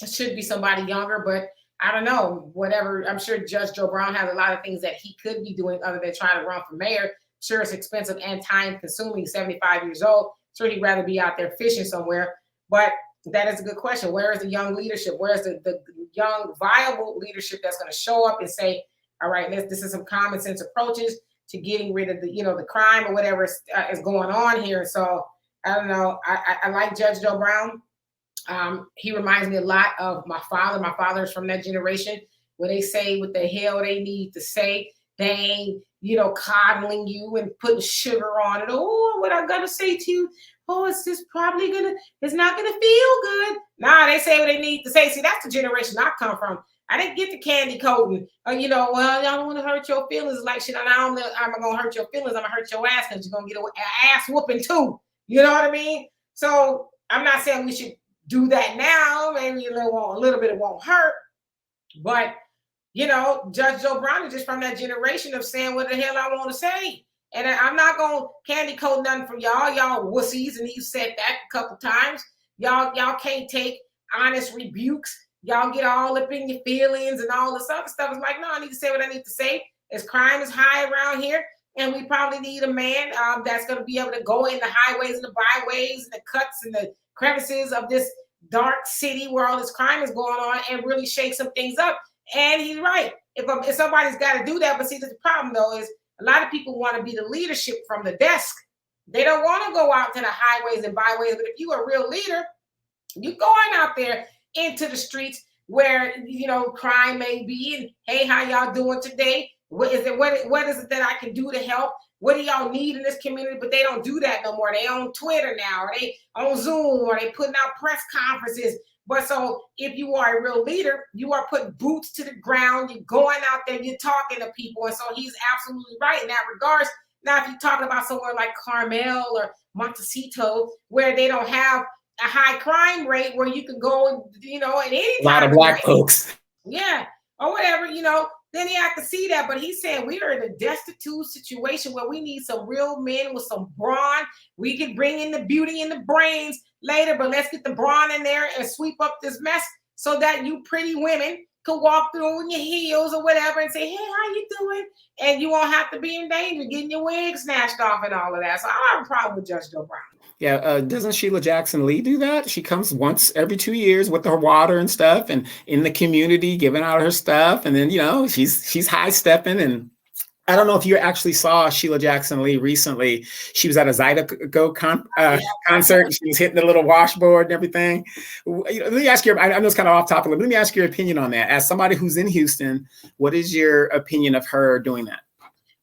[SPEAKER 1] it should be somebody younger, but I don't know, whatever. I'm sure Judge Joe Brown has a lot of things that he could be doing other than trying to run for mayor. Sure, it's expensive and time consuming, 75 years old. Sure, he'd rather be out there fishing somewhere. But that is a good question. Where is the young leadership? Where is the young, viable leadership that's going to show up and say, all right, this is some common sense approaches to getting rid of the crime or whatever is going on here. So I don't know. I like Judge Joe Brown. He reminds me a lot of my father. My father is from that generation where they say what the hell they need to say. They ain't, coddling you and putting sugar on it. Oh, what I gotta say to you? Oh, it's not gonna feel good. Nah, they say what they need to say. See, that's the generation I come from. I didn't get the candy coating. Well, y'all don't want to hurt your feelings. Like, shit, I'm gonna hurt your feelings. I'm gonna hurt your ass because you're gonna get an ass whooping too. You know what I mean? So I'm not saying we should do that now. Maybe a little bit it won't hurt. But, Judge Joe Brown is just from that generation of saying what the hell I want to say. And I'm not going to candy coat nothing from y'all. Y'all wussies. And you said that a couple times. Y'all can't take honest rebukes. Y'all get all up in your feelings and all this other stuff. It's like, no, I need to say what I need to say. As crime is high around here. And we probably need a man that's going to be able to go in the highways and the byways and the cuts and the crevices of this dark city where all this crime is going on and really shake some things up. And he's right. If somebody's got to do that, but see, the problem though is a lot of people want to be the leadership from the desk. They don't want to go out to the highways and byways. But if you're a real leader, you're going out there into the streets where, crime may be. And hey, how y'all doing today? What is it? What is it that I can do to help? What do y'all need in this community? But they don't do that no more. They on Twitter now, or they on Zoom, or they putting out press conferences. But so if you are a real leader, you are putting boots to the ground. You're going out there, you're talking to people. And so he's absolutely right in that regards. Now, if you're talking about somewhere like Carmel or Montecito, where they don't have a high crime rate, where you can go, at any time.
[SPEAKER 2] A lot of black folks.
[SPEAKER 1] Yeah, or whatever, then I can see that. But he's saying we are in a destitute situation where we need some real men with some brawn. We can bring in the beauty and the brains later, but let's get the brawn in there and sweep up this mess so that you pretty women could walk through in your heels or whatever and say, hey, how you doing? And you won't have to be in danger getting your wig snatched off and all of that. So I don't have a problem with Judge Joe Brown.
[SPEAKER 2] Yeah, doesn't Sheila Jackson Lee do that? She comes once every 2 years with her water and stuff, and in the community giving out her stuff, and then she's high stepping. And I don't know if you actually saw Sheila Jackson Lee recently. She was at a Zydeco concert, and she was hitting the little washboard and everything. Let me ask you. I know it's kind of off topic, but let me ask your opinion on that. As somebody who's in Houston, what is your opinion of her doing that?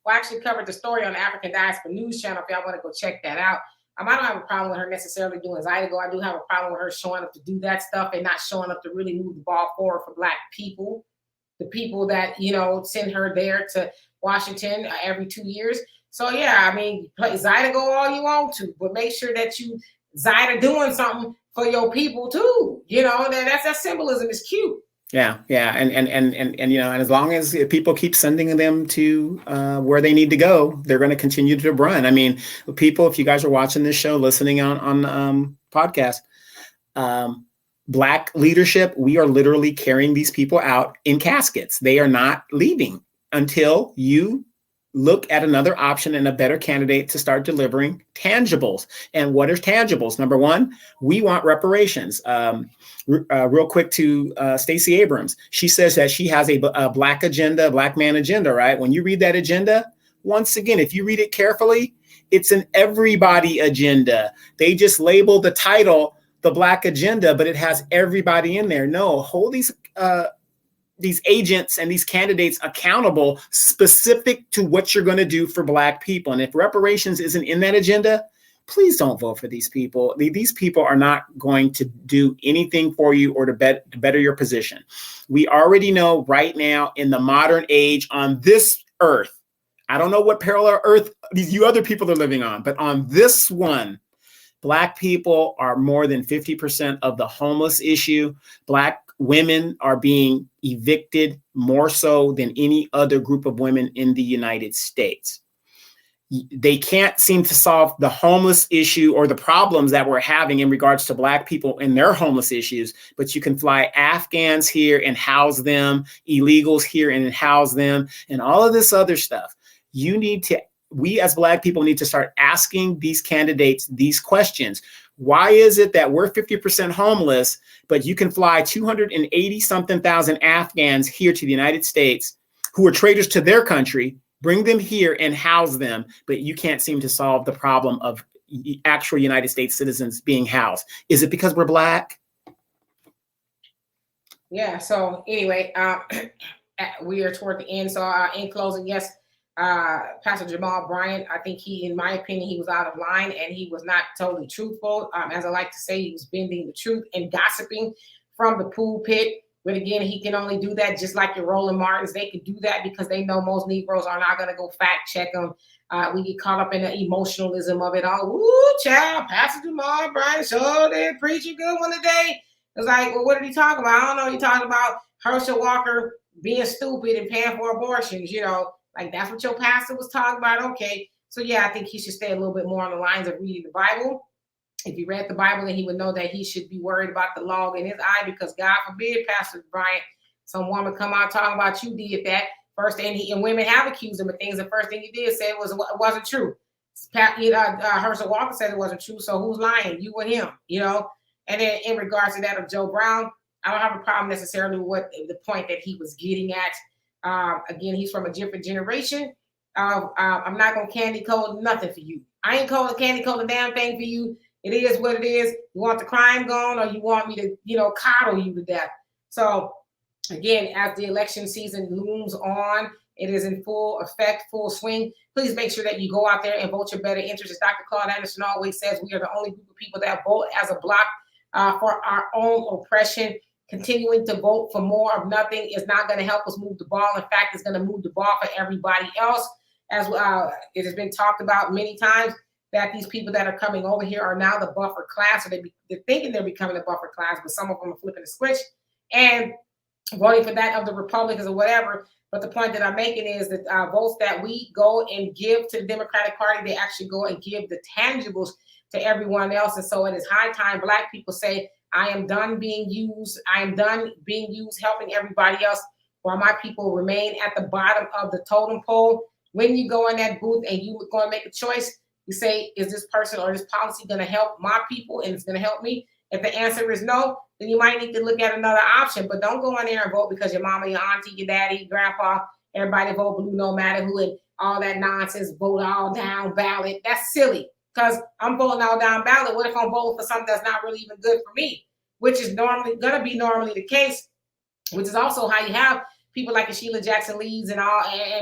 [SPEAKER 1] Well, I actually covered the story on the African Diaspora News Channel. If y'all want to go check that out. I don't have a problem with her necessarily doing Zydeco. I do have a problem with her showing up to do that stuff and not showing up to really move the ball forward for Black people, the people that, send her there to Washington every 2 years. So, yeah, I mean, play Zydeco all you want to, but make sure that you Zyda doing something for your people, too. That symbolism is cute.
[SPEAKER 2] Yeah. And as long as people keep sending them to where they need to go, they're going to continue to run. I mean, people, if you guys are watching this show, listening on podcast, Black leadership, we are literally carrying these people out in caskets. They are not leaving until you look at another option and a better candidate to start delivering tangibles. And what are tangibles? Number one, we want reparations. Real quick to Stacey Abrams. She says that she has a Black agenda, Black man agenda, right? When you read that agenda, once again, if you read it carefully, it's an everybody agenda. They just label the title the Black agenda, but it has everybody in there. No, hold these agents and these candidates accountable specific to what you're going to do for Black people. And if reparations isn't in that agenda, please don't vote for these people. These people are not going to do anything for you or to better your position. We already know right now in the modern age on this earth, I don't know what parallel earth you other people are living on, but on this one, Black people are more than 50% of the homeless issue. Black women are being evicted more so than any other group of women in the United States. They can't seem to solve the homeless issue or the problems that we're having in regards to Black people and their homeless issues, but you can fly Afghans here and house them, illegals here and house them, and all of this other stuff. We as Black people need to start asking these candidates these questions. Why is it that we're 50% homeless, but you can fly 280 something thousand Afghans here to the United States who are traitors to their country, bring them here and house them, but you can't seem to solve the problem of actual United States citizens being housed? Is it because we're Black?
[SPEAKER 1] Yeah. So anyway, we are toward the end. So in closing, yes, Pastor Jamal Bryant, I think in my opinion, he was out of line and he was not totally truthful. As I like to say, he was bending the truth and gossiping from the pulpit. But again, he can only do that just like your Roland Martins. They could do that because they know most Negroes are not going to go fact check them. We get caught up in the emotionalism of it all. Woo, child, Pastor Jamal Bryant sure did preach a good one today. It's like, well, what did he talk about? I don't know. He talked about Herschel Walker being stupid and paying for abortions, Like that's what your pastor was talking about. Okay. So yeah, I think he should stay a little bit more on the lines of reading the Bible. If he read the Bible, then he would know that he should be worried about the log in his eye, because God forbid, Pastor Bryant, some woman come out talking about you did that first, and women have accused him of things. The first thing he did say was it wasn't true. Herschel Walker said it wasn't true. So who's lying? You or him? And then in regards to that of Joe Brown, I don't have a problem necessarily with the point that he was getting at. Again, he's from a different generation. I'm not going to candy code nothing for you. I ain't candy coat the damn thing for you. It is what it is. You want the crime gone, or you want me to, coddle you to death. So again, as the election season looms on, it is in full effect, full swing. Please make sure that you go out there and vote your better interest. As Dr. Claude Anderson always says, we are the only group of people that vote as a block for our own oppression. Continuing to vote for more of nothing is not going to help us move the ball. In fact, it's going to move the ball for everybody else. As it has been talked about many times, that these people that are coming over here are now the buffer class, or they're thinking they're becoming the buffer class, but some of them are flipping the switch and voting for that of the Republicans or whatever. But the point that I'm making is that votes that we go and give to the Democratic Party, they actually go and give the tangibles to everyone else. And so it is high time Black people say, I am done being used. I am done being used, helping everybody else, while my people remain at the bottom of the totem pole. When you go in that booth and you go and make a choice, you say, is this person or this policy going to help my people and it's going to help me? If the answer is no, then you might need to look at another option. But don't go in there and vote because your mama, your auntie, your daddy, your grandpa, everybody vote blue no matter who, and all that nonsense, vote all down ballot. That's silly, because I'm voting all down ballot. What if I'm voting for something that's not really even good for me, which is normally going to be the case, which is also how you have people like Sheila Jackson Lees and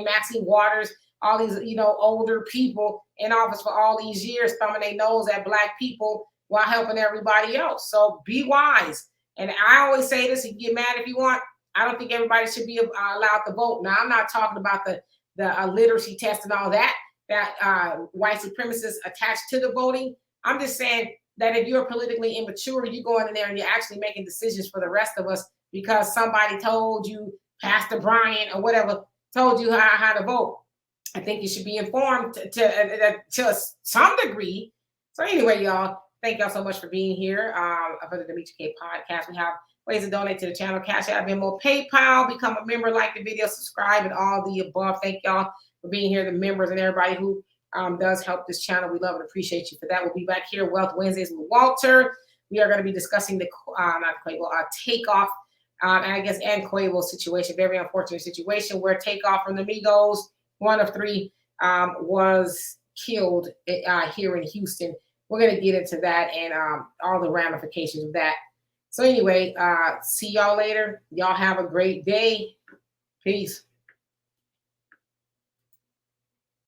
[SPEAKER 1] Maxine Waters, all these, older people in office for all these years, thumbing their nose at Black people while helping everybody else. So be wise. And I always say this, you can get mad if you want. I don't think everybody should be allowed to vote. Now, I'm not talking about the literacy test and all that white supremacists attached to the voting. I'm just saying that if you're politically immature, you go in there and you're actually making decisions for the rest of us because somebody told you, Pastor Bryant or whatever, told you how to vote. I think you should be informed to some degree. So anyway, y'all, thank y'all so much for being here for the Demetra K podcast. We have ways to donate to the channel: Cash App, Venmo, PayPal. Become a member, like the video, subscribe, and all the above. Thank y'all for being here, the members and everybody who does help this channel. We love and appreciate you for that. We'll be back here Wealth Wednesdays with Walter. We are going to be discussing the Takeoff and Quavo situation. Very unfortunate situation where Takeoff from the Migos, one of three, was killed here in Houston. We're going to get into that and all the ramifications of that. So anyway, see y'all later. Y'all have a great day. Peace.